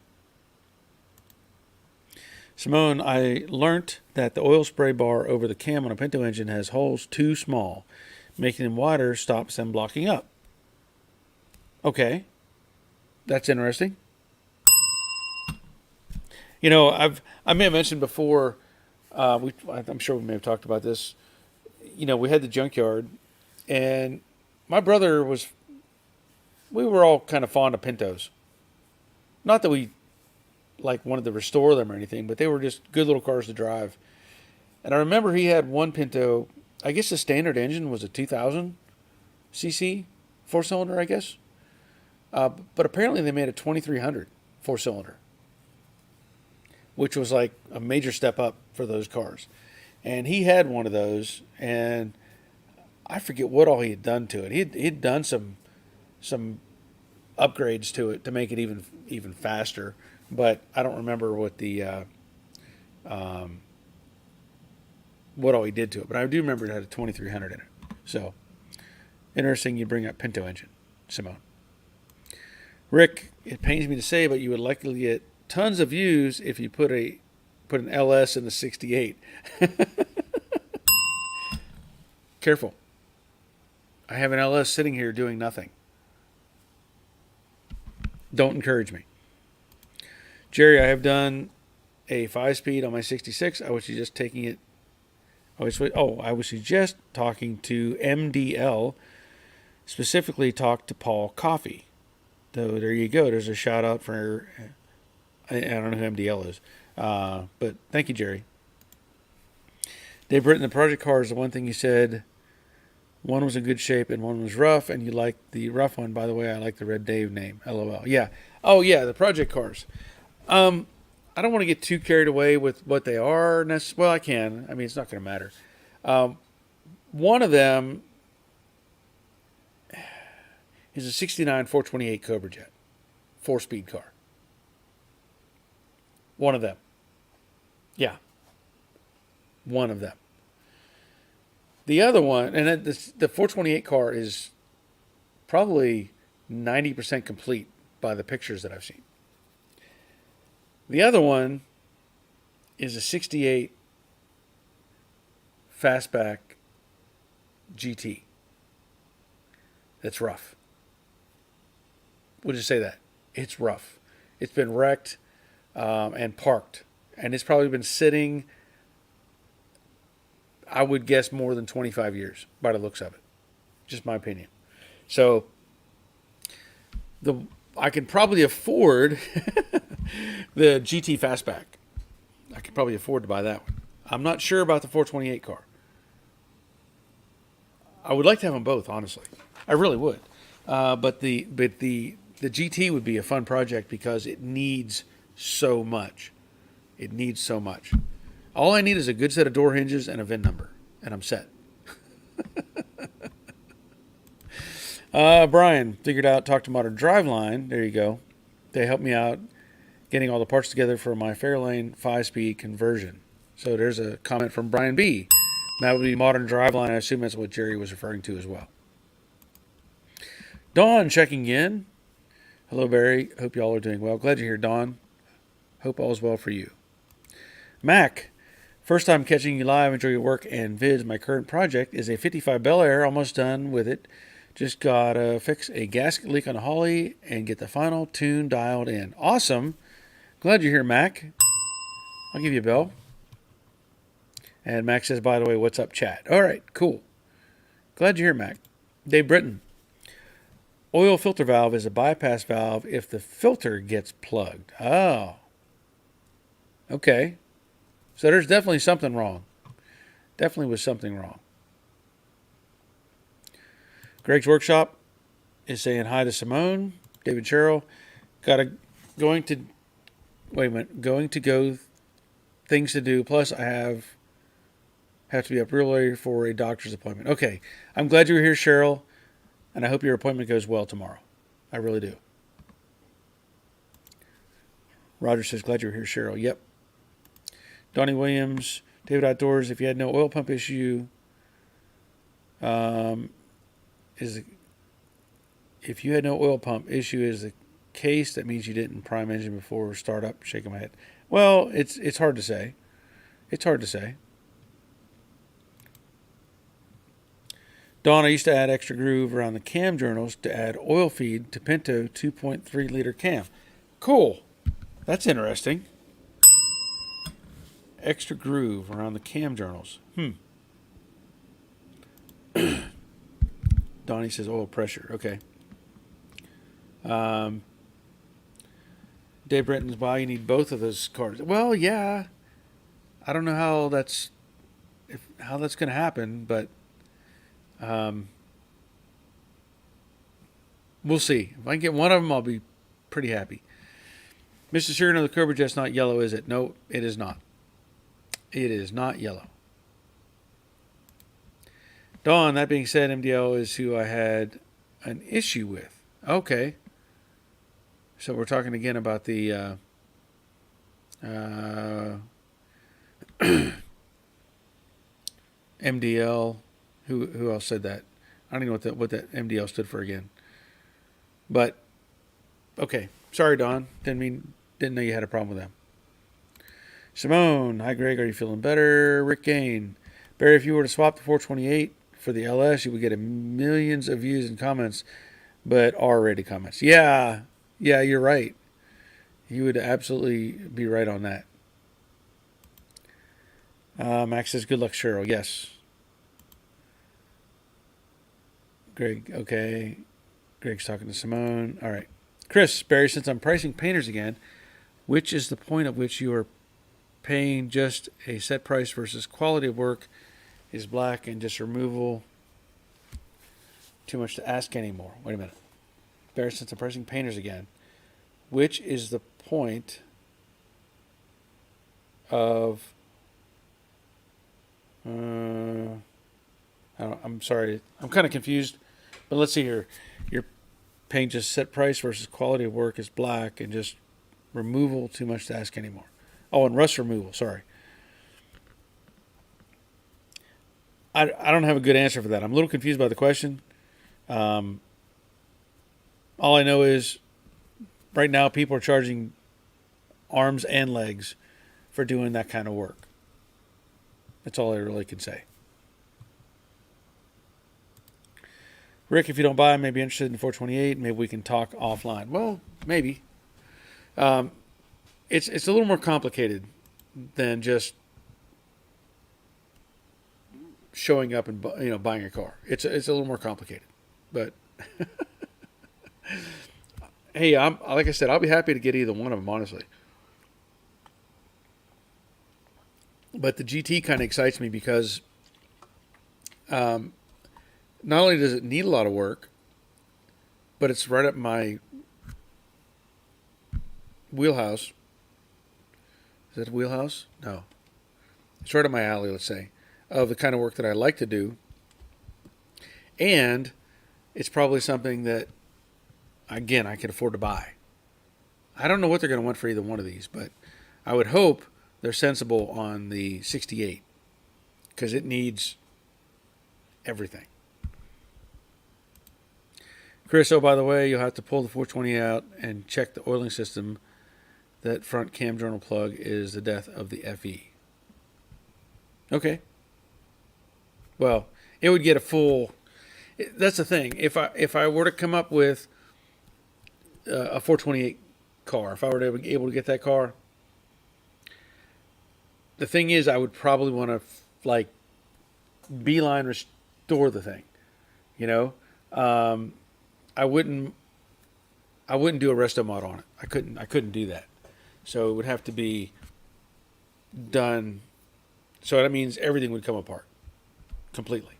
Simone, I learnt that the oil spray bar over the cam on a Pinto engine has holes too small. Making them wider stops them blocking up. Okay, that's interesting. I may have mentioned before. I'm sure we may have talked about this. We had the junkyard, and my brother was. We were all kind of fond of Pintos. Not that we like wanted to restore them or anything, but they were just good little cars to drive. And I remember he had one Pinto. I guess the standard engine was a 2000 cc 4-cylinder, I guess. But apparently they made a 2300 4-cylinder, which was like a major step up for those cars. And he had one of those, and I forget what all he had done to it. He'd done some upgrades to it to make it even faster, but I don't remember what all he did to it. But I do remember it had a 2300 in it. So interesting you bring up Pinto engine, Simone. Rick, it pains me to say, but you would likely get tons of views if you put an LS in the 68. Careful. I have an LS sitting here doing nothing. Don't encourage me. Jerry, I have done a 5-speed on my 66. I was just taking it. I was just talking to MDL. Specifically, talked to Paul Coffey. So there you go. There's a shout out for. I don't know who MDL is, but thank you, Jerry. Dave Britton, the project car is the one thing you said. One was in good shape and one was rough, and you liked the rough one. By the way, I like the Red Dave name. LOL. Yeah. Oh yeah, the project cars. I don't want to get too carried away with what they are. Well, I can. I mean, it's not going to matter. One of them is a 69 428 Cobra Jet, 4-speed car. One of them. Yeah. One of them. The other one, and the 428 car is probably 90% complete by the pictures that I've seen. The other one is a 68 fastback GT. That's rough. We'll just say that. It's rough. It's been wrecked and parked. And it's probably been sitting, I would guess, more than 25 years by the looks of it. Just my opinion. So I can probably afford the GT Fastback. I could probably afford to buy that one. I'm not sure about the 428 car. I would like to have them both, honestly. I really would. But the GT would be a fun project because it needs so much. It needs so much. All I need is a good set of door hinges and a VIN number, and I'm set. Brian figured out Talk to Modern Driveline. There you go. They helped me out getting all the parts together for my Fairlane 5-speed conversion. So there's a comment from Brian B. That would be Modern Driveline. I assume that's what Jerry was referring to as well. Dawn checking in. Hello, Barry. Hope y'all are doing well. Glad you're here, Dawn. Hope all is well for you. Mac, first time catching you live. Enjoy your work and vids. My current project is a 55 Bel Air. Almost done with it. Just gotta fix a gasket leak on a Holly and get the final tune dialed in. Awesome. Glad you're here, Mac. I'll give you a bell. And Mac says, by the way, what's up, chat? All right, cool. Glad you're here, Mac. Dave Britton. Oil filter valve is a bypass valve if the filter gets plugged. Oh. Okay. So there's definitely something wrong. Definitely was something wrong. Greg's Workshop is saying hi to Simone. David Sherrill. Going to go things to do. Plus I have Have to be up real early for a doctor's appointment. Okay. I'm glad you were here, Cheryl, and I hope your appointment goes well tomorrow. I really do. Roger says, glad you're here, Cheryl. Yep. Donnie Williams, David Outdoors, if you had no oil pump issue, is if you had no oil pump issue is the case, that means you didn't prime engine before startup. Shaking my head. Well, it's hard to say. It's hard to say. Don, I used to add extra groove around the cam journals to add oil feed to Pinto 2.3 liter cam. Cool. That's interesting. Extra groove around the cam journals. Donnie says oil pressure. Okay. Dave Brenton's why you need both of those cars. Well, yeah. I don't know how that's going to happen, but we'll see. If I can get one of them, I'll be pretty happy. Mr. Cyrano, the Cobra Jet's not yellow, is it? No, it is not. It is not yellow. Dawn, that being said, MDL is who I had an issue with. Okay. So we're talking again about the MDL. Who else said that? I don't even know what that MDL stood for again. But okay, sorry, Don. Didn't know you had a problem with them. Simone, hi Greg, are you feeling better? Rick Gain, Barry, if you were to swap the 428 for the LS, you would get millions of views and comments, but R-rated comments. Yeah, you're right. You would absolutely be right on that. Max says, good luck, Cheryl. Yes. Greg, okay. Greg's talking to Simone. All right. Chris, Barry, since I'm pricing painters again, which is the point at which you are paying just a set price versus quality of work is black and just removal too much to ask anymore? Wait a minute. Barry, since I'm pricing painters again, which is the point of I'm sorry, I'm kind of confused, but let's see here. You're paying just set price versus quality of work is black and just removal too much to ask anymore. Oh, and rust removal, sorry. I don't have a good answer for that. I'm a little confused by the question. All I know is right now people are charging arms and legs for doing that kind of work. That's all I really can say. Rick, if you don't buy, I may be interested in 428. Maybe we can talk offline. Well, maybe. It's a little more complicated than just showing up and buying a car. It's a little more complicated, but hey, like I said, I'll be happy to get either one of them, honestly. But the GT kind of excites me because not only does it need a lot of work, but it's right up my wheelhouse. Is that a wheelhouse? No. It's right up my alley, let's say, of the kind of work that I like to do. And it's probably something that, again, I can afford to buy. I don't know what they're going to want for either one of these, but I would hope they're sensible on the 68 because it needs everything. Chris, oh, by the way, you'll have to pull the 420 out and check the oiling system. That front cam journal plug is the death of the FE. Okay. Well, it would get a full. That's the thing. If I were to come up with a 428 car, if I were to be able to get that car, the thing is, I would probably want to beeline restore the thing. I wouldn't do a resto mod on it. I couldn't do that. So it would have to be done. So that means everything would come apart completely,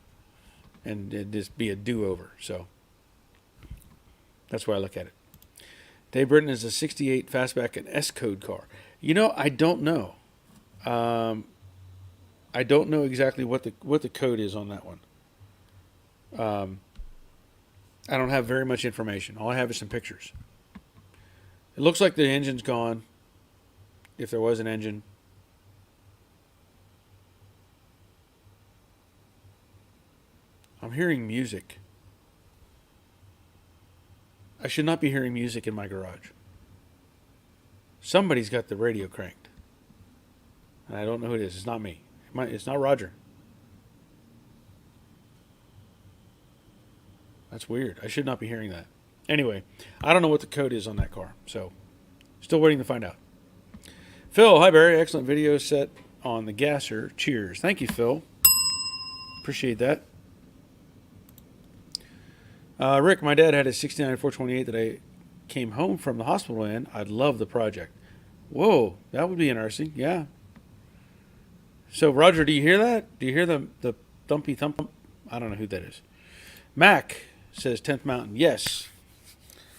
and it'd just be a do-over. So that's why I look at it. Dave Britton is a 68 Fastback and S-Code car. I don't know. I don't know exactly what the code is on that one. Um, I don't have very much information. All I have is some pictures. It looks like the engine's gone. If there was an engine. I'm hearing music. I should not be hearing music in my garage. Somebody's got the radio cranked. And I don't know who it is. It's not me. It's not Roger. That's weird. I should not be hearing that. Anyway, I don't know what the code is on that car. So, still waiting to find out. Phil, hi Barry. Excellent video set on the gasser. Cheers. Thank you, Phil. Appreciate that. Rick, my dad had a 69 428 that I came home from the hospital in. I'd love the project. Whoa, that would be interesting. Yeah. So, Roger, do you hear that? Do you hear the thumpy thump? I don't know who that is. Mac says 10th Mountain. Yes.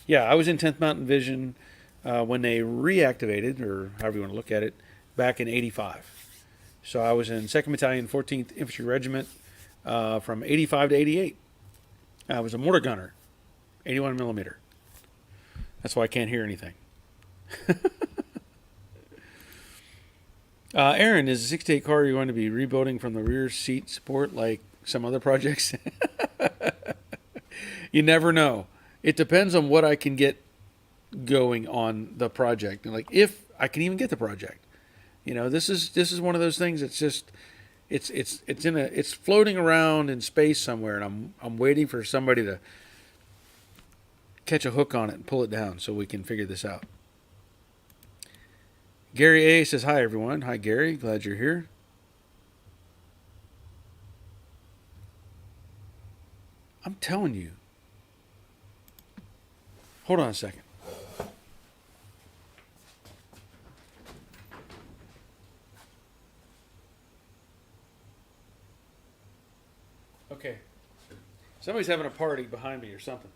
Yeah, I was in 10th Mountain Vision when they reactivated, or however you want to look at it, back in 85. So I was in 2nd Battalion, 14th Infantry Regiment from 85 to 88. I was a mortar gunner, 81 millimeter. That's why I can't hear anything. Aaron, is the 68 car you're going to be rebuilding from the rear seat support like some other projects? You never know. It depends on what I can get going on the project, and like if I can even get the project. You know, this is one of those things that's just it's floating around in space somewhere, and I'm waiting for somebody to catch a hook on it and pull it down so we can figure this out. Gary A says hi everyone. Hi Gary, glad you're here. I'm telling you. Hold on a second. Okay. Somebody's having a party behind me or something.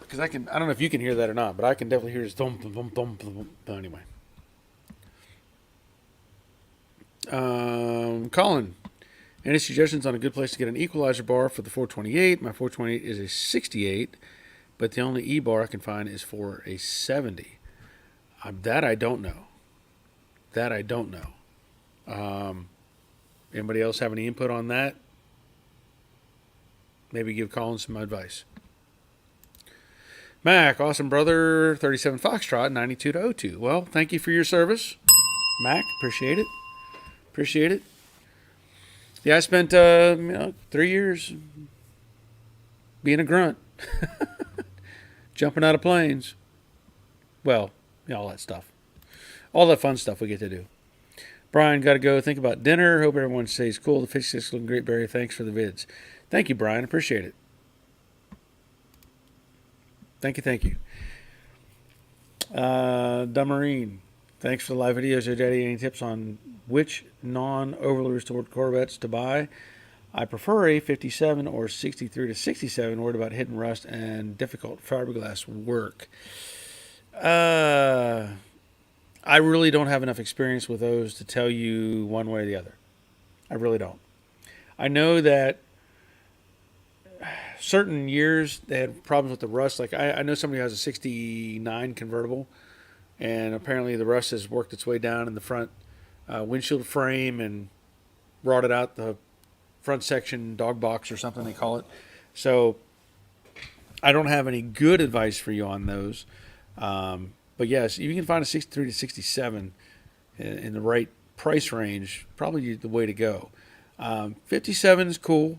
Because I don't know if you can hear that or not, but I can definitely hear this thump, thump, thump, thump. Anyway. Colin, any suggestions on a good place to get an equalizer bar for the 428? My 428 is a 68, but the only E-bar I can find is for a 70. That I don't know. Anybody else have any input on that? Maybe give Colin some advice. Mac, awesome brother, 37 Foxtrot, 92 to 02. Well, thank you for your service, Mac. Appreciate it. Yeah, I spent 3 years being a grunt, jumping out of planes. Well, all that stuff, all that fun stuff we get to do. Brian, got to go think about dinner. Hope everyone stays cool. The 56 looking great, Barry. Thanks for the vids. Thank you, Brian. Appreciate it. Thank you. Dumarine, thanks for the live videos. Daddy, any tips on which non-overly restored Corvettes to buy? I prefer a 57 or 63 to 67, worried about hidden rust and difficult fiberglass work. I really don't have enough experience with those to tell you one way or the other. I really don't. I know that certain years they had problems with the rust. Like I know somebody who has a 69 convertible, and apparently the rust has worked its way down in the front windshield frame and rotted out the front section, dog box or something they call it. So I don't have any good advice for you on those. But yes, if you can find a 63 to 67 in the right price range, probably the way to go. 57 is cool,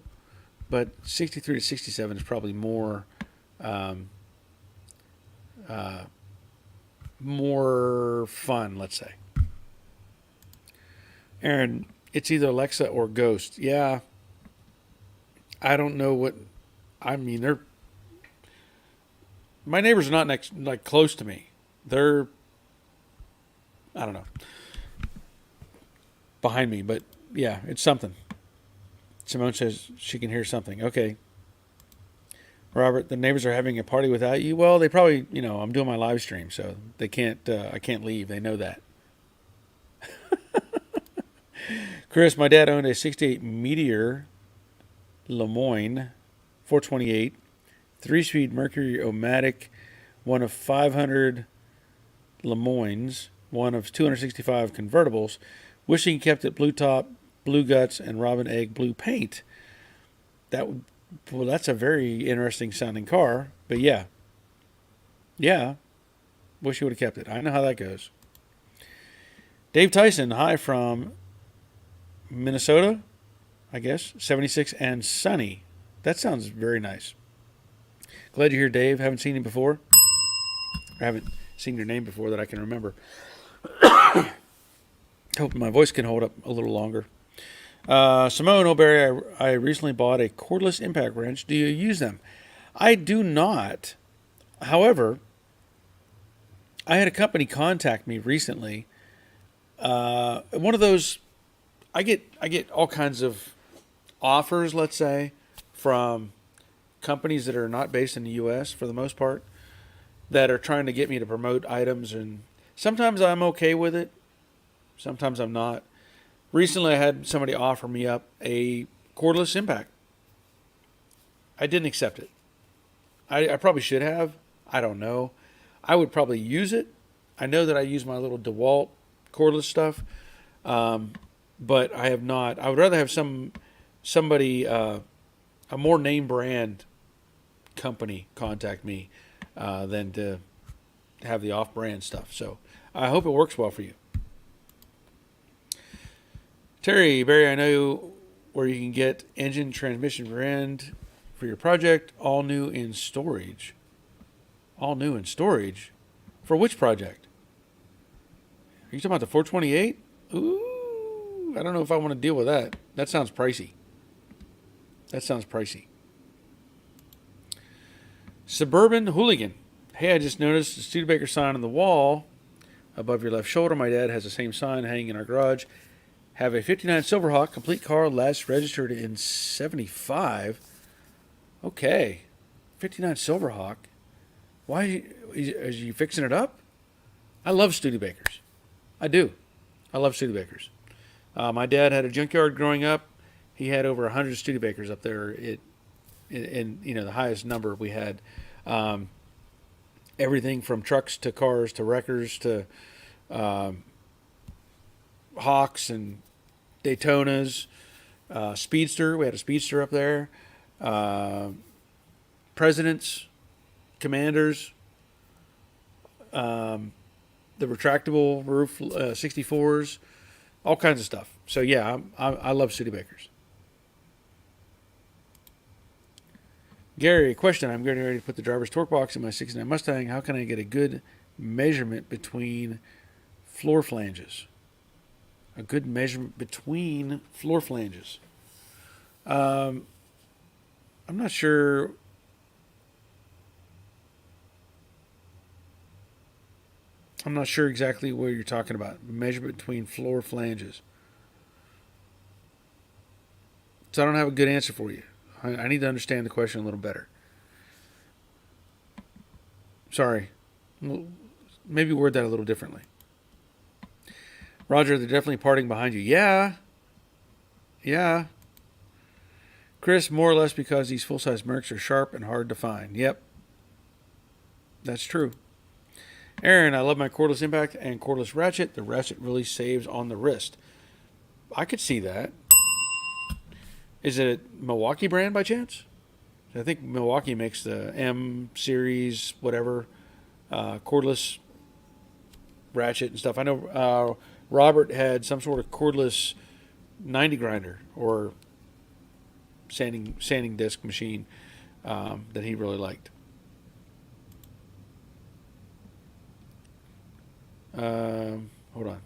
but 63 to 67 is probably more fun, let's say. Aaron, it's either Alexa or Ghost. Yeah, I don't know what. I mean, my neighbors are not close to me. They're, I don't know, behind me, but yeah, it's something. Simone says she can hear something. Okay. Robert, the neighbors are having a party without you. Well, they probably, I'm doing my live stream, so they can't, I can't leave. They know that. Chris, my dad owned a 68 Meteor Lemoyne 428, 3-speed Mercury O-Matic, one of 500 Lemoynes, one of 265 convertibles, wishing he kept it blue top, blue guts, and robin egg blue paint. That's a very interesting sounding car. But yeah, wish he would have kept it. I know how that goes. Dave Tyson, hi from Minnesota, I guess, 76 and sunny. That sounds very nice. Glad you're here, Dave. Haven't seen you before. I haven't seen your name before that I can remember. Hope my voice can hold up a little longer. Simone O'Berry, I recently bought a cordless impact wrench. Do you use them? I do not. However, I had a company contact me recently. One of those, I get all kinds of offers, let's say, from companies that are not based in the U.S. for the most part, that are trying to get me to promote items, and sometimes I'm okay with it, sometimes I'm not. Recently, I had somebody offer me up a cordless impact. I didn't accept it. I probably should have. I don't know. I would probably use it. I know that I use my little DeWalt cordless stuff, but I have not. I would rather have somebody, a more name brand company contact me than to have the off-brand stuff. So I hope it works well for you. Terry, Barry, I know where you can get engine transmission brand for your project. All new in storage. All new in storage? For which project? Are you talking about the 428? Ooh, I don't know if I want to deal with that. That sounds pricey. Suburban Hooligan. Hey, I just noticed the Studebaker sign on the wall above your left shoulder. My dad has the same sign hanging in our garage. Have a 59 Silverhawk, complete car, last registered in 75. Okay. 59 Silverhawk. Why is you fixing it up? I love Studebakers. I do. I love Studebakers. My dad had a junkyard growing up. He had over 100 Studebakers up there. In the highest number we had. Everything from trucks to cars to wreckers to Hawks and Daytonas, Speedster. We had a Speedster up there. Presidents, Commanders, the retractable roof 64s, all kinds of stuff. So yeah, I love Studebakers. Gary, question. I'm getting ready to put the driver's torque box in my 69 Mustang. How can I get a good measurement between floor flanges? A good measurement between floor flanges. I'm not sure. I'm not sure exactly what you're talking about. Measurement between floor flanges. So I don't have a good answer for you. I need to understand the question a little better. Sorry. Maybe word that a little differently. Roger, they're definitely parting behind you. Yeah. Chris, more or less because these full-size Mercs are sharp and hard to find. Yep. That's true. Aaron, I love my cordless impact and cordless ratchet. The ratchet really saves on the wrist. I could see that. Is it a Milwaukee brand by chance? I think Milwaukee makes the M series, whatever, cordless ratchet and stuff. I know Robert had some sort of cordless 90 grinder or sanding disc machine that he really liked. Hold on.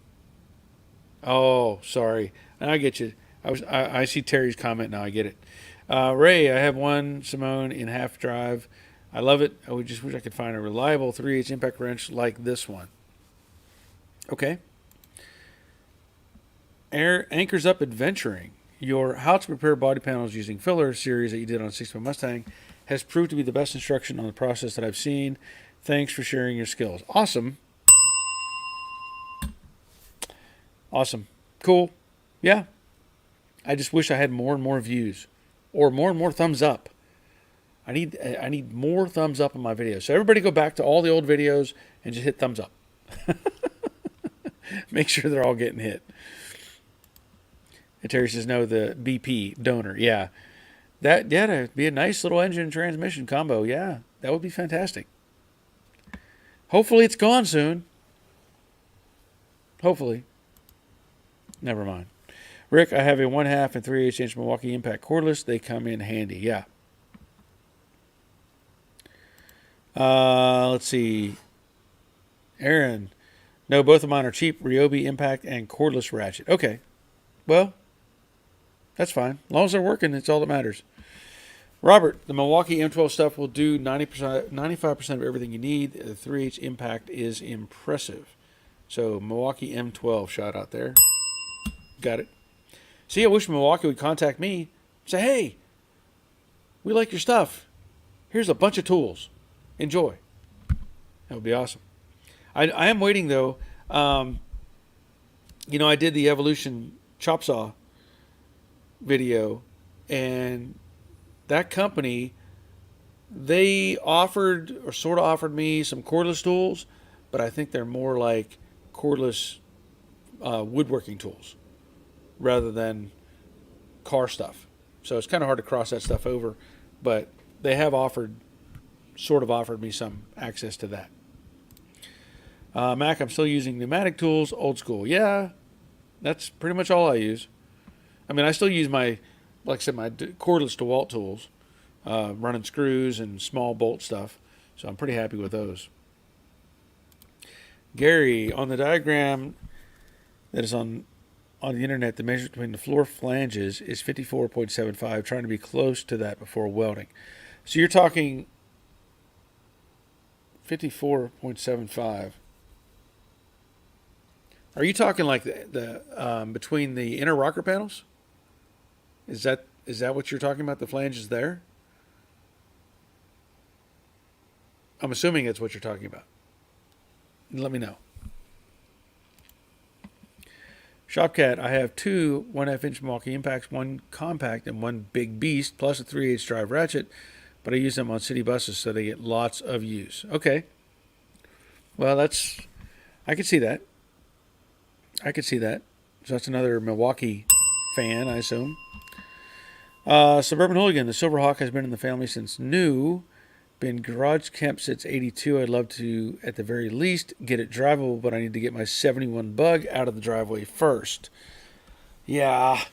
Oh, sorry. I get you. I see Terry's comment now. I get it. Ray, I have one Simone in half drive. I love it. I would just wish I could find a reliable 3/8 impact wrench like this one. Okay. Anchors Up Adventuring. Your How to Prepare Body Panels Using Filler series that you did on 65 Mustang has proved to be the best instruction on the process that I've seen. Thanks for sharing your skills. Awesome. Cool. Yeah. I just wish I had more and more views or more thumbs up. I need more thumbs up on my videos. So everybody go back to all the old videos and just hit thumbs up. Make sure they're all getting hit. And Terry says no, the BP donor. Yeah. That'd be a nice little engine and transmission combo. Yeah. That would be fantastic. Hopefully it's gone soon. Hopefully. Never mind. Rick, I have a 1/2 and 3/8 inch Milwaukee Impact cordless. They come in handy. Yeah. Let's see. Aaron. No, both of mine are cheap. Ryobi Impact and cordless ratchet. Okay. Well, that's fine. As long as they're working, it's all that matters. Robert, the Milwaukee M12 stuff will do 90%, 95% of everything you need. The 3/8 Impact is impressive. So Milwaukee M12 shout out there. Got it. See, I wish Milwaukee would contact me. Say, hey, we like your stuff. Here's a bunch of tools. Enjoy. That would be awesome. I am waiting, though. I did the Evolution chop saw video, and that company, they offered or sort of offered me some cordless tools, but I think they're more like cordless woodworking tools rather than car stuff. So it's kind of hard to cross that stuff over, but they have sort of offered me some access to that. Mac, I'm still using pneumatic tools, old school. Yeah, that's pretty much all I use. I mean, I still use my cordless DeWalt tools, running screws and small bolt stuff. So I'm pretty happy with those. Gary, on the diagram that is on the internet, the measure between the floor flanges is 54.75, trying to be close to that before welding. So you're talking 54.75. Are you talking like the between the inner rocker panels? Is that what you're talking about? The flanges there? I'm assuming it's what you're talking about. Let me know. Shopcat, I have two 1/2 inch Milwaukee Impacts, one compact and one big beast, plus a 3/8 drive ratchet, but I use them on city buses so they get lots of use. Okay. Well, I could see that. So that's another Milwaukee fan, I assume. Suburban Hooligan, the Silverhawk has been in the family since new. Been garage kept since 82. I'd love to, at the very least, get it drivable, but I need to get my 71 Bug out of the driveway first. Yeah.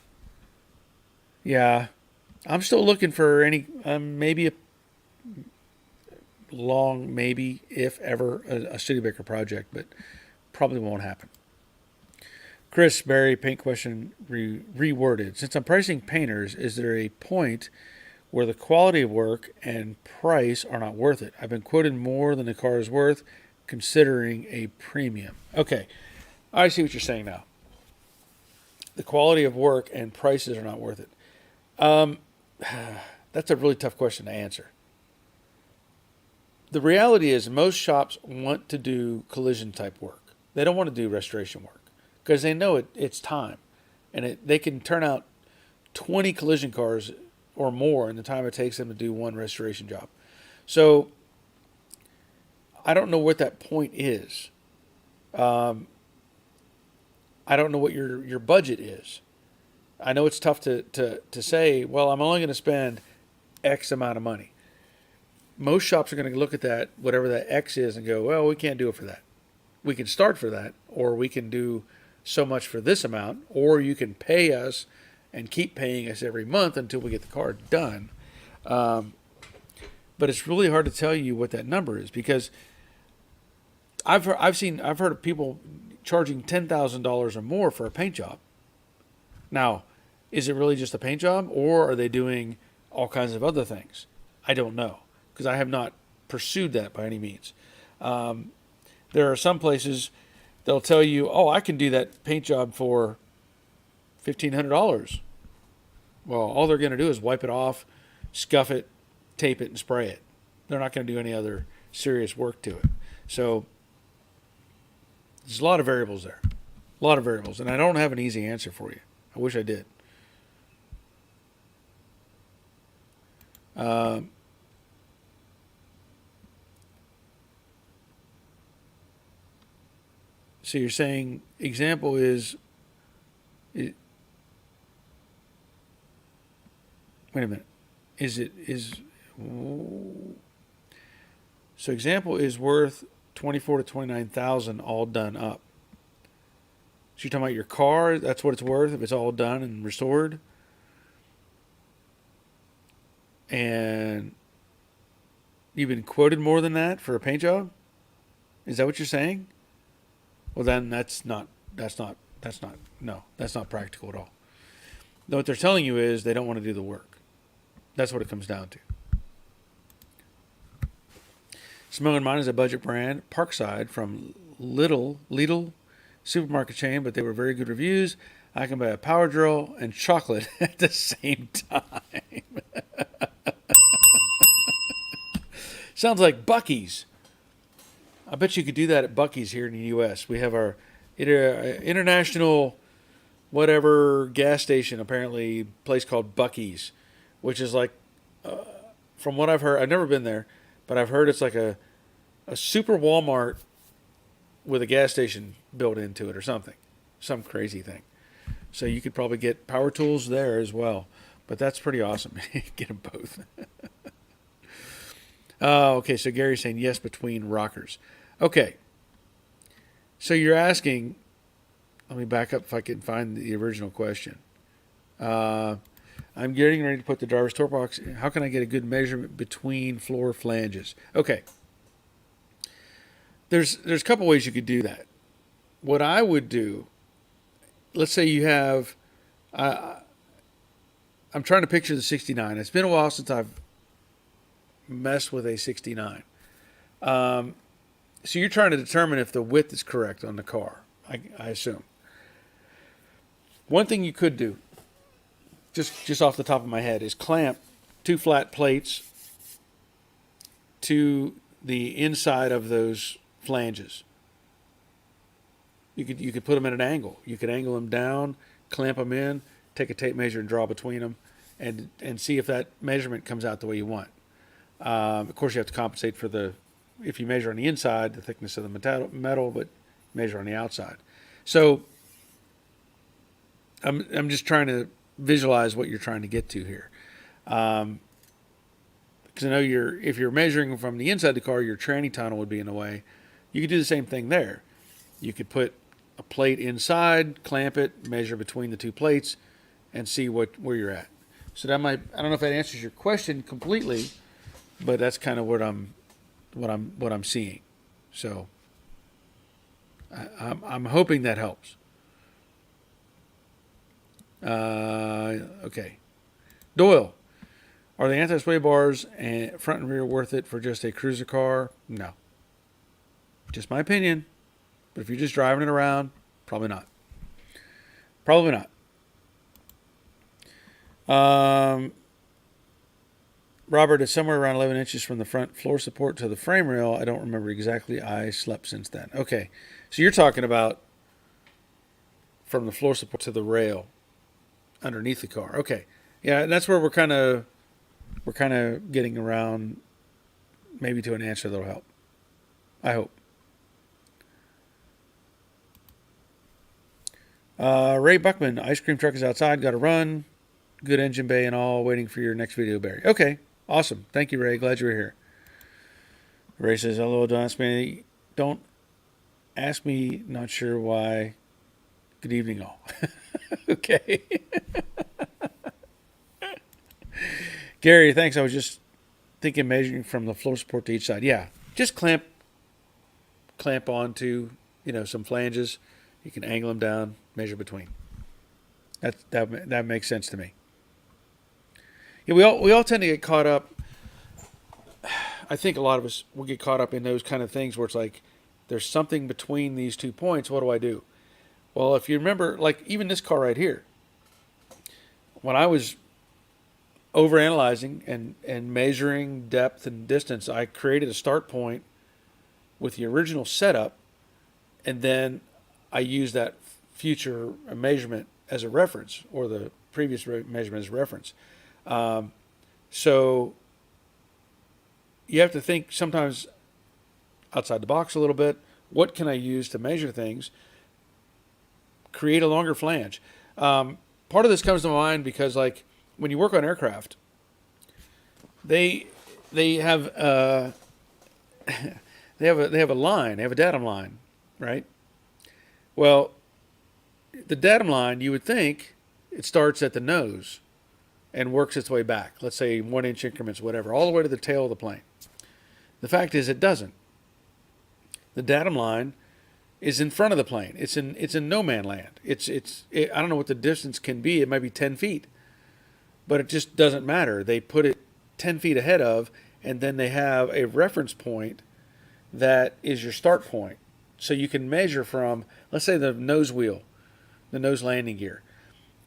I'm still looking for any, maybe a long, maybe, if ever, a Studebaker project, but probably won't happen. Chris Barry, paint question reworded. Since I'm pricing painters, is there a point where the quality of work and price are not worth it? I've been quoted more than the car is worth, considering a premium. Okay, I see what you're saying now. The quality of work and prices are not worth it. That's a really tough question to answer. The reality is most shops want to do collision type work. They don't want to do restoration work because they know it's time. And they can turn out 20 collision cars or more in the time it takes them to do one restoration job. So I don't know what that point is. I don't know what your budget is. I know it's tough to say, well, I'm only going to spend X amount of money. Most shops are going to look at that, whatever that X is, and go, well, we can't do it for that. We can start for that, or we can do so much for this amount, or you can pay us and keep paying us every month until we get the car done. But it's really hard to tell you what that number is because I've heard of people charging $10,000 or more for a paint job. Now, is it really just a paint job, or are they doing all kinds of other things? I don't know because I have not pursued that by any means. There are some places they'll tell you, oh, I can do that paint job for $1,500. Well, all they're going to do is wipe it off, scuff it, tape it, and spray it. They're not going to do any other serious work to it. So there's a lot of variables there. A lot of variables. And I don't have an easy answer for you. I wish I did. Uh, so you're saying example is, it, wait a minute, is it is so example is worth 24 to 29,000 all done up. So you're talking about your car, that's what it's worth if it's all done and restored. And you've been quoted more than that for a paint job? Is that what you're saying? Well, then no, that's not practical at all. What they're telling you is they don't want to do the work. That's what it comes down to. Smoke & Mine is a budget brand, Parkside, from Lidl supermarket chain, but they were very good reviews. I can buy a power drill and chocolate at the same time. Sounds like Buc-ee's. I bet you could do that at Buc-ee's here in the U.S. We have our international whatever gas station, apparently place called Buc-ee's, which is like, from what I've heard, I've never been there, but I've heard it's like a super Walmart with a gas station built into it or something, some crazy thing. So you could probably get power tools there as well, but that's pretty awesome. Get them both. Okay, so Gary's saying yes between rockers. Okay, so you're asking, let me back up if I can find the original question. I'm getting ready to put the driver's torque box. How can I get a good measurement between floor flanges? Okay, there's a couple ways you could do that. What I would do, let's say you have, I'm trying to picture the 69. It's been a while since I've messed with a 69. So you're trying to determine if the width is correct on the car, I assume. One thing you could do, just off the top of my head, is clamp two flat plates to the inside of those flanges. You could put them at an angle. You could angle them down, clamp them in, take a tape measure and draw between them, and see if that measurement comes out the way you want. Of course, you have to compensate for if you measure on the inside, the thickness of the metal, but measure on the outside. So I'm just trying to visualize what you're trying to get to here. Because I know if you're measuring from the inside of the car, your tranny tunnel would be in the way. You could do the same thing there. You could put a plate inside, clamp it, measure between the two plates, and see where you're at. So that might, I don't know if that answers your question completely, but that's kind of what I'm seeing. So I'm hoping that helps. Okay. Doyle, are the anti-sway bars and front and rear worth it for just a cruiser car? No. Just my opinion. But if you're just driving it around, probably not. Probably not. Robert, is somewhere around 11 inches from the front floor support to the frame rail. I don't remember exactly. I slept since then. Okay. So you're talking about from the floor support to the rail underneath the car. Okay. Yeah, that's where we're kind of getting around maybe to an answer that'll help. I hope. Ray Buckman, ice cream truck is outside. Got to run. Good engine bay and all. Waiting for your next video, Barry. Okay. Awesome. Thank you, Ray. Glad you're here. Ray says, hello, don't ask me, not sure why. Good evening, all. Okay. Gary, thanks. I was just thinking measuring from the floor support to each side. Yeah. Just clamp onto, some flanges. You can angle them down, measure between. That makes sense to me. Yeah, we all tend to get caught up. I think a lot of us will get caught up in those kind of things where it's like there's something between these 2 points. What do I do? Well, if you remember, like even this car right here, when I was overanalyzing and measuring depth and distance, I created a start point with the original setup, and then I used that future measurement as a reference, or the previous measurement as a reference. So you have to think sometimes outside the box a little bit. What can I use to measure things? Create a longer flange. Part of this comes to mind because, like, when you work on aircraft, they have they have a line, they have a datum line, right? Well, the datum line, you would think it starts at the nose and works its way back. Let's say 1 inch increments, whatever, all the way to the tail of the plane. The fact is, it doesn't. The datum line is in front of the plane. It's in no man land. I don't know what the distance can be. It might be 10 feet, but it just doesn't matter. They put it 10 feet ahead of, and then they have a reference point that is your start point. So you can measure from, let's say, the nose wheel, the nose landing gear,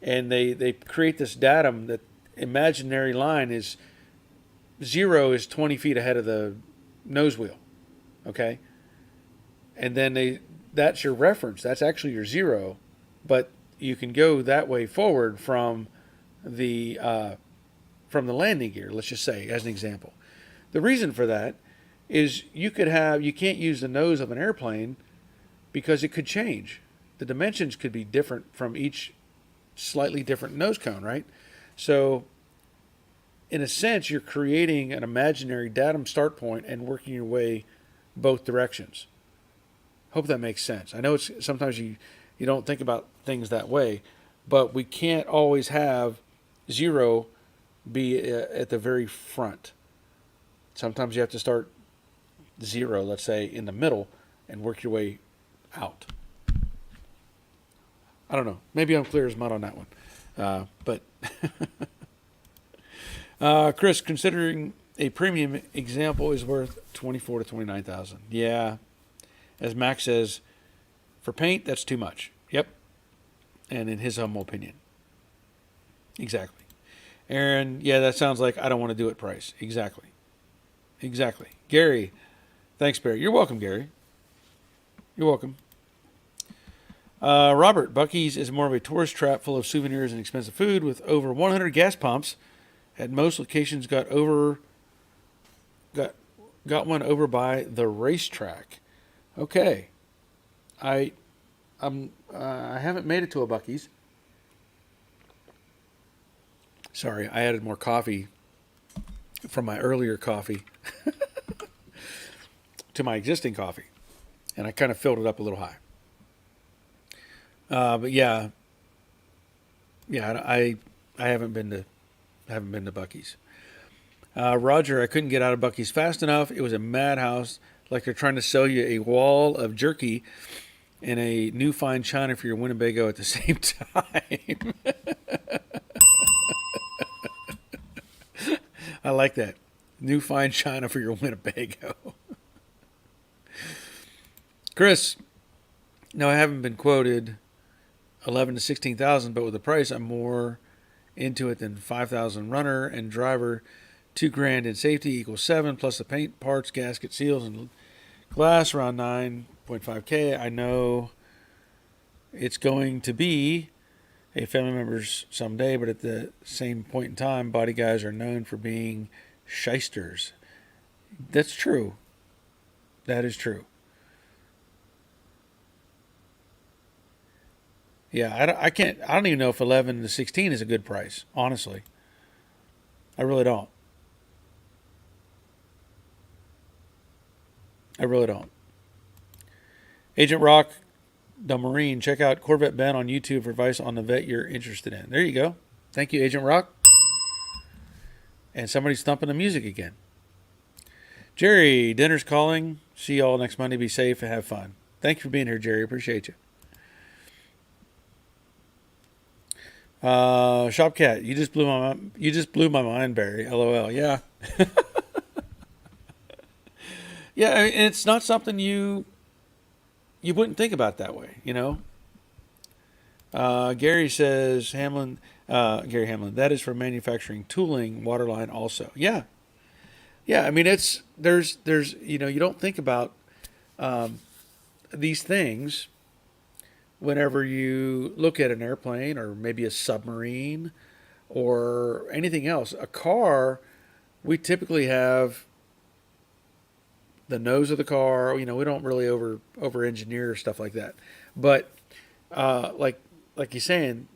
and they create this datum that imaginary line is 0 is 20 feet ahead of the nose wheel, okay? And then that's your reference. That's actually your 0, but you can go that way forward from the landing gear, let's just say, as an example. The reason for that is you can't use the nose of an airplane because it could change. The dimensions could be different from each slightly different nose cone, right? So in a sense, you're creating an imaginary datum start point and working your way both directions. Hope that makes sense. I know it's sometimes you don't think about things that way, but we can't always have 0 be at the very front. Sometimes you have to start 0, let's say, in the middle and work your way out. I don't know. Maybe I'm clear as mud on that one. But Chris, considering a premium example is worth 24 to 29,000. Yeah. As Max says, for paint, that's too much. Yep. And in his humble opinion. Exactly. Aaron, yeah, that sounds like I don't want to do it price. Exactly. Gary, thanks, Barry. You're welcome, Gary. You're welcome. Robert, Buc-ee's is more of a tourist trap full of souvenirs and expensive food with over 100 gas pumps. At most locations, got one over by the racetrack. Okay, I haven't made it to a Buc-ee's. Sorry, I added more coffee from my earlier coffee to my existing coffee, and I kind of filled it up a little high. But yeah, I haven't been to Buc-ee's. Roger, I couldn't get out of Buc-ee's fast enough. It was a madhouse, like they're trying to sell you a wall of jerky and a new fine china for your Winnebago at the same time. I like that. New fine china for your Winnebago. Chris, no, I haven't been quoted 11 to 16,000, but with the price, I'm more into it than 5,000 runner and driver. $2,000 in safety equals 7 plus the paint, parts, gasket, seals, and glass around 9.5K. I know it's going to be a family member's someday, but at the same point in time, body guys are known for being shysters. That's true. That is true. Yeah, I don't even know if 11 to 16 is a good price, honestly. I really don't. Agent Rock, the Marine, check out Corvette Ben on YouTube for advice on the vet you're interested in. There you go. Thank you, Agent Rock. And somebody's thumping the music again. Jerry, dinner's calling. See you all next Monday. Be safe and have fun. Thank you for being here, Jerry. Appreciate you. Shopcat, you just blew my mind, Barry. LOL. Yeah. Yeah, and it's not something you wouldn't think about that way, you know. Gary says Gary Hamlin, that is for manufacturing tooling, waterline also. Yeah. I mean, there's you don't think about these things whenever you look at an airplane or maybe a submarine or anything else. A car, we typically have the nose of the car. You know, we don't really over engineer stuff like that. But like you're saying,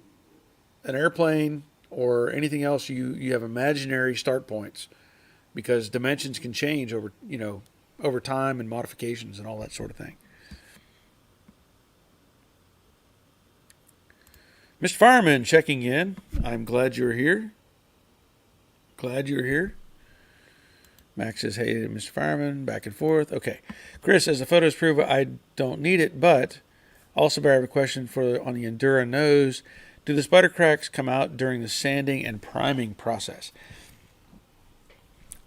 an airplane or anything else, you have imaginary start points because dimensions can change over time and modifications and all that sort of thing. Mr. Fireman checking in. I'm glad you're here. Glad you're here. Max says, hey, Mr. Fireman, back and forth. Okay. Chris says, the photos prove I don't need it, but also, I have a question on the Endura nose. Do the spider cracks come out during the sanding and priming process?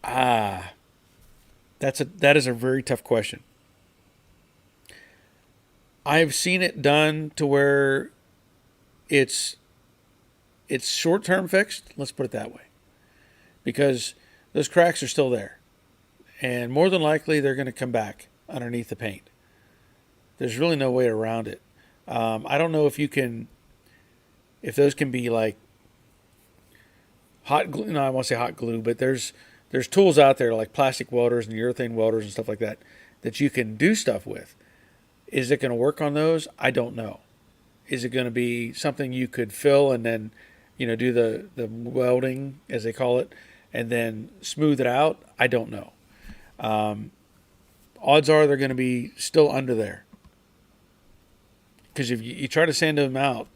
That is a very tough question. I've seen it done to where it's short-term fixed. Let's put it that way, because those cracks are still there, and more than likely they're going to come back underneath the paint. There's really no way around it. I don't know if those can be like hot glue. No, I won't say hot glue, but there's tools out there like plastic welders and urethane welders and stuff like that you can do stuff with. Is it going to work on those? I don't know. Is it going to be something you could fill and then, do the welding, as they call it, and then smooth it out? I don't know. Odds are they're going to be still under there. Because if you try to sand them out,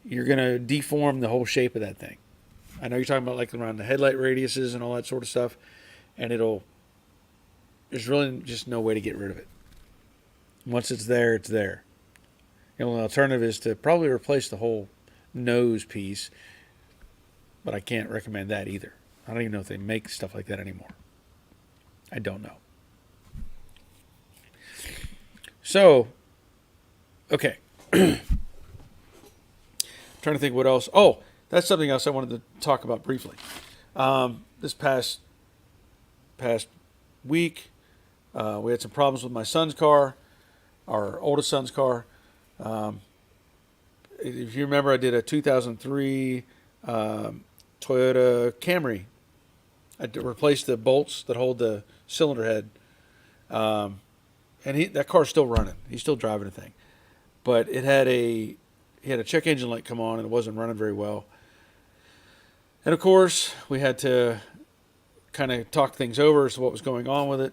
you're going to deform the whole shape of that thing. I know you're talking about like around the headlight radiuses and all that sort of stuff, and there's really just no way to get rid of it. Once it's there, it's there. The only alternative is to probably replace the whole nose piece, but I can't recommend that either. I don't even know if they make stuff like that anymore. I don't know. So, okay. Trying to think what else. Oh, that's something else I wanted to talk about briefly. This past week, we had some problems with my son's car, our oldest son's car. If you remember, I did a 2003 Toyota Camry. I replaced the bolts that hold the cylinder head, and that car's still running. He's still driving the thing, but he had a check engine light come on, and it wasn't running very well. And of course, we had to kind of talk things over as to what was going on with it,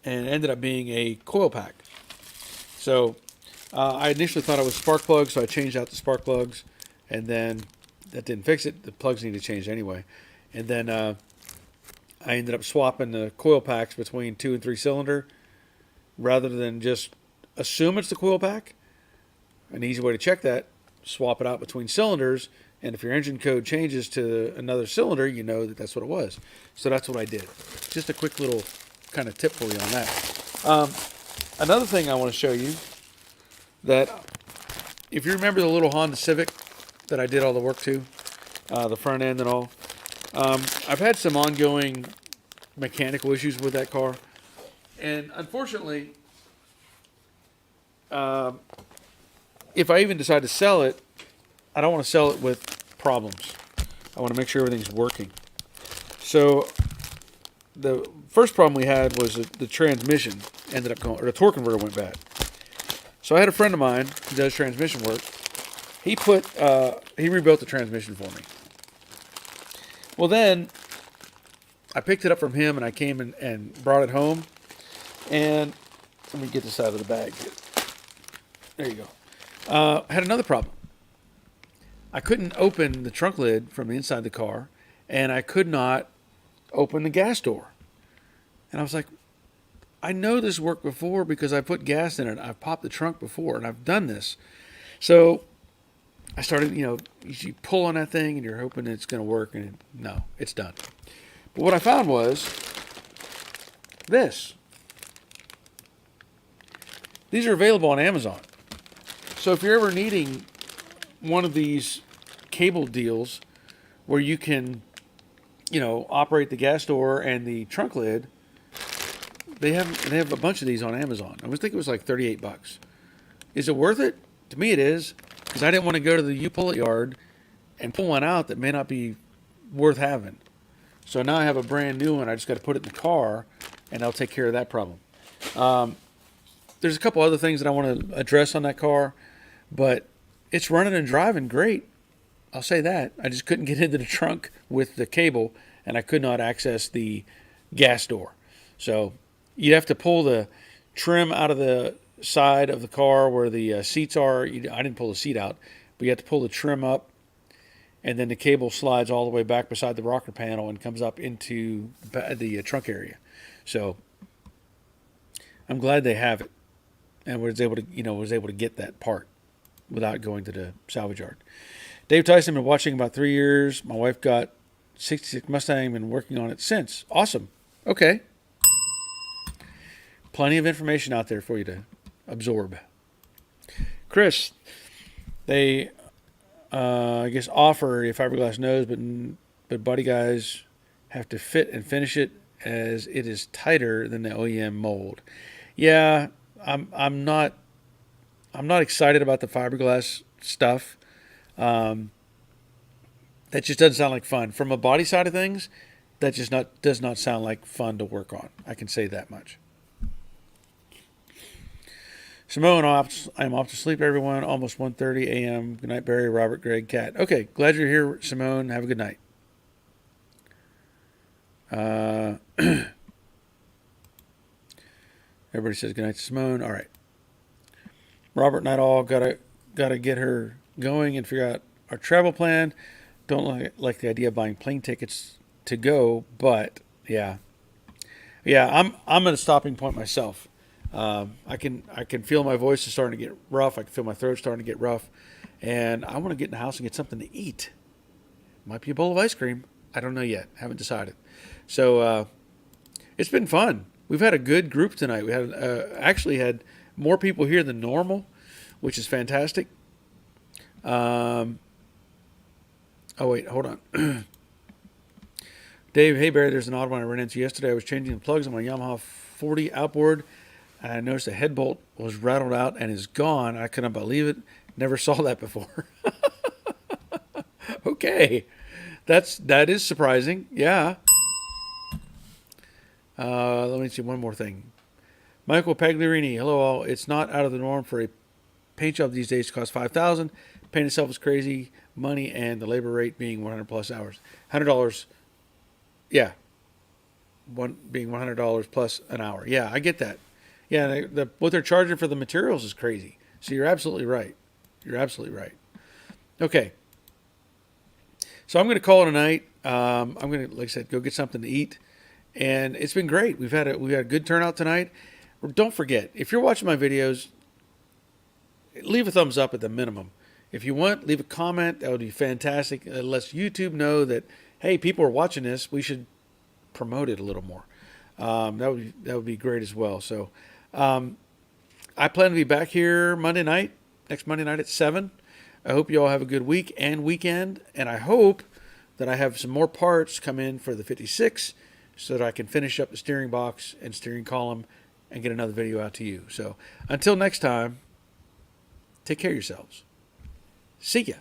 and it ended up being a coil pack. So I initially thought it was spark plugs, so I changed out the spark plugs, and then that didn't fix it. The plugs needed changed anyway. And then I ended up swapping the coil packs between 2 and 3 cylinder rather than just assume it's the coil pack. An easy way to check that, swap it out between cylinders, and if your engine code changes to another cylinder, you know that that's what it was. So that's what I did. Just a quick little kind of tip for you on that. Another thing I want to show you, that if you remember the little Honda Civic that I did all the work to, the front end and all, I've had some ongoing mechanical issues with that car. And unfortunately, if I even decide to sell it, I don't want to sell it with problems. I want to make sure everything's working. So the first problem we had was the transmission ended up going, or the torque converter went bad. So I had a friend of mine who does transmission work. He rebuilt the transmission for me. Well, then I picked it up from him and I came and brought it home. And let me get this out of the bag here. There you go. I had another problem. I couldn't open the trunk lid from the inside of the car, and I could not open the gas door. And I was like, I know this worked before because I put gas in it. I've popped the trunk before, and I've done this. So I started, you pull on that thing, and you're hoping it's going to work, and no, it's done. But what I found was this. These are available on Amazon. So if you're ever needing one of these cable deals where you can, operate the gas door and the trunk lid, they have a bunch of these on Amazon. I was thinking it was like $38. Is it worth it To me, it is, because I didn't want to go to the U-Pull-It yard and pull one out that may not be worth having. So now I have a brand new one. I just got to put it in the car, and I'll take care of that problem. There's a couple other things that I want to address on that car, but it's running and driving great. I'll say that. I just couldn't get into the trunk with the cable, and I could not access the gas door. So you'd have to pull the trim out of the side of the car where the seats are. I didn't pull the seat out, but you have to pull the trim up, and then the cable slides all the way back beside the rocker panel and comes up into the trunk area. So I'm glad they have it, and was able to get that part without going to the salvage yard. Dave Tyson, been watching about 3 years. My wife got 66 Mustang, been working on it since. Awesome. Okay. Plenty of information out there for you to absorb. Chris, they, I guess, offer a fiberglass nose, but Buddy guys have to fit and finish it as it is tighter than the OEM mold. Yeah, I'm not excited about the fiberglass stuff. That just doesn't sound like fun. From a body side of things, that just does not sound like fun to work on. I can say that much. Simone, I'm off to sleep, everyone. Almost 1:30 a.m. Good night, Barry, Robert, Greg, Kat. Okay, glad you're here, Simone. Have a good night. Everybody says good night to Simone. All right. Robert and I all gotta get her going and figure out our travel plan. Don't like the idea of buying plane tickets to go, but yeah, I'm at a stopping point myself. I can feel my voice is starting to get rough. I can feel my throat starting to get rough, and I want to get in the house and get something to eat. Might be a bowl of ice cream. I don't know yet. Haven't decided. So it's been fun. We've had a good group tonight. We had actually had more people here than normal, which is fantastic. Oh wait, hold on. Dave, hey Barry, there's an odd one I ran into yesterday. I was changing the plugs on my Yamaha 40 outboard. I noticed the head bolt was rattled out and is gone. I couldn't believe it. Never saw that before. Okay. That is surprising. Yeah. Let me see one more thing. Michael Pagliarini, hello all. It's not out of the norm for a paint job these days to cost $5,000. Paint itself is crazy money, and the labor rate being 100 plus hours. $100. Yeah. Being $100 plus an hour. Yeah, I get that. Yeah, what they're charging for the materials is crazy. So you're absolutely right. You're absolutely right. Okay. So I'm going to call it a night. I'm going to, like I said, go get something to eat. And it's been great. We've had a good turnout tonight. Don't forget, if you're watching my videos, leave a thumbs up at the minimum. If you want, leave a comment. That would be fantastic. It lets YouTube know that, hey, people are watching this. We should promote it a little more. That would be great as well. So I plan to be back here next Monday night at 7. I hope you all have a good week and weekend. And I hope that I have some more parts come in for the 56 so that I can finish up the steering box and steering column and get another video out to you. So until next time, take care of yourselves. See ya.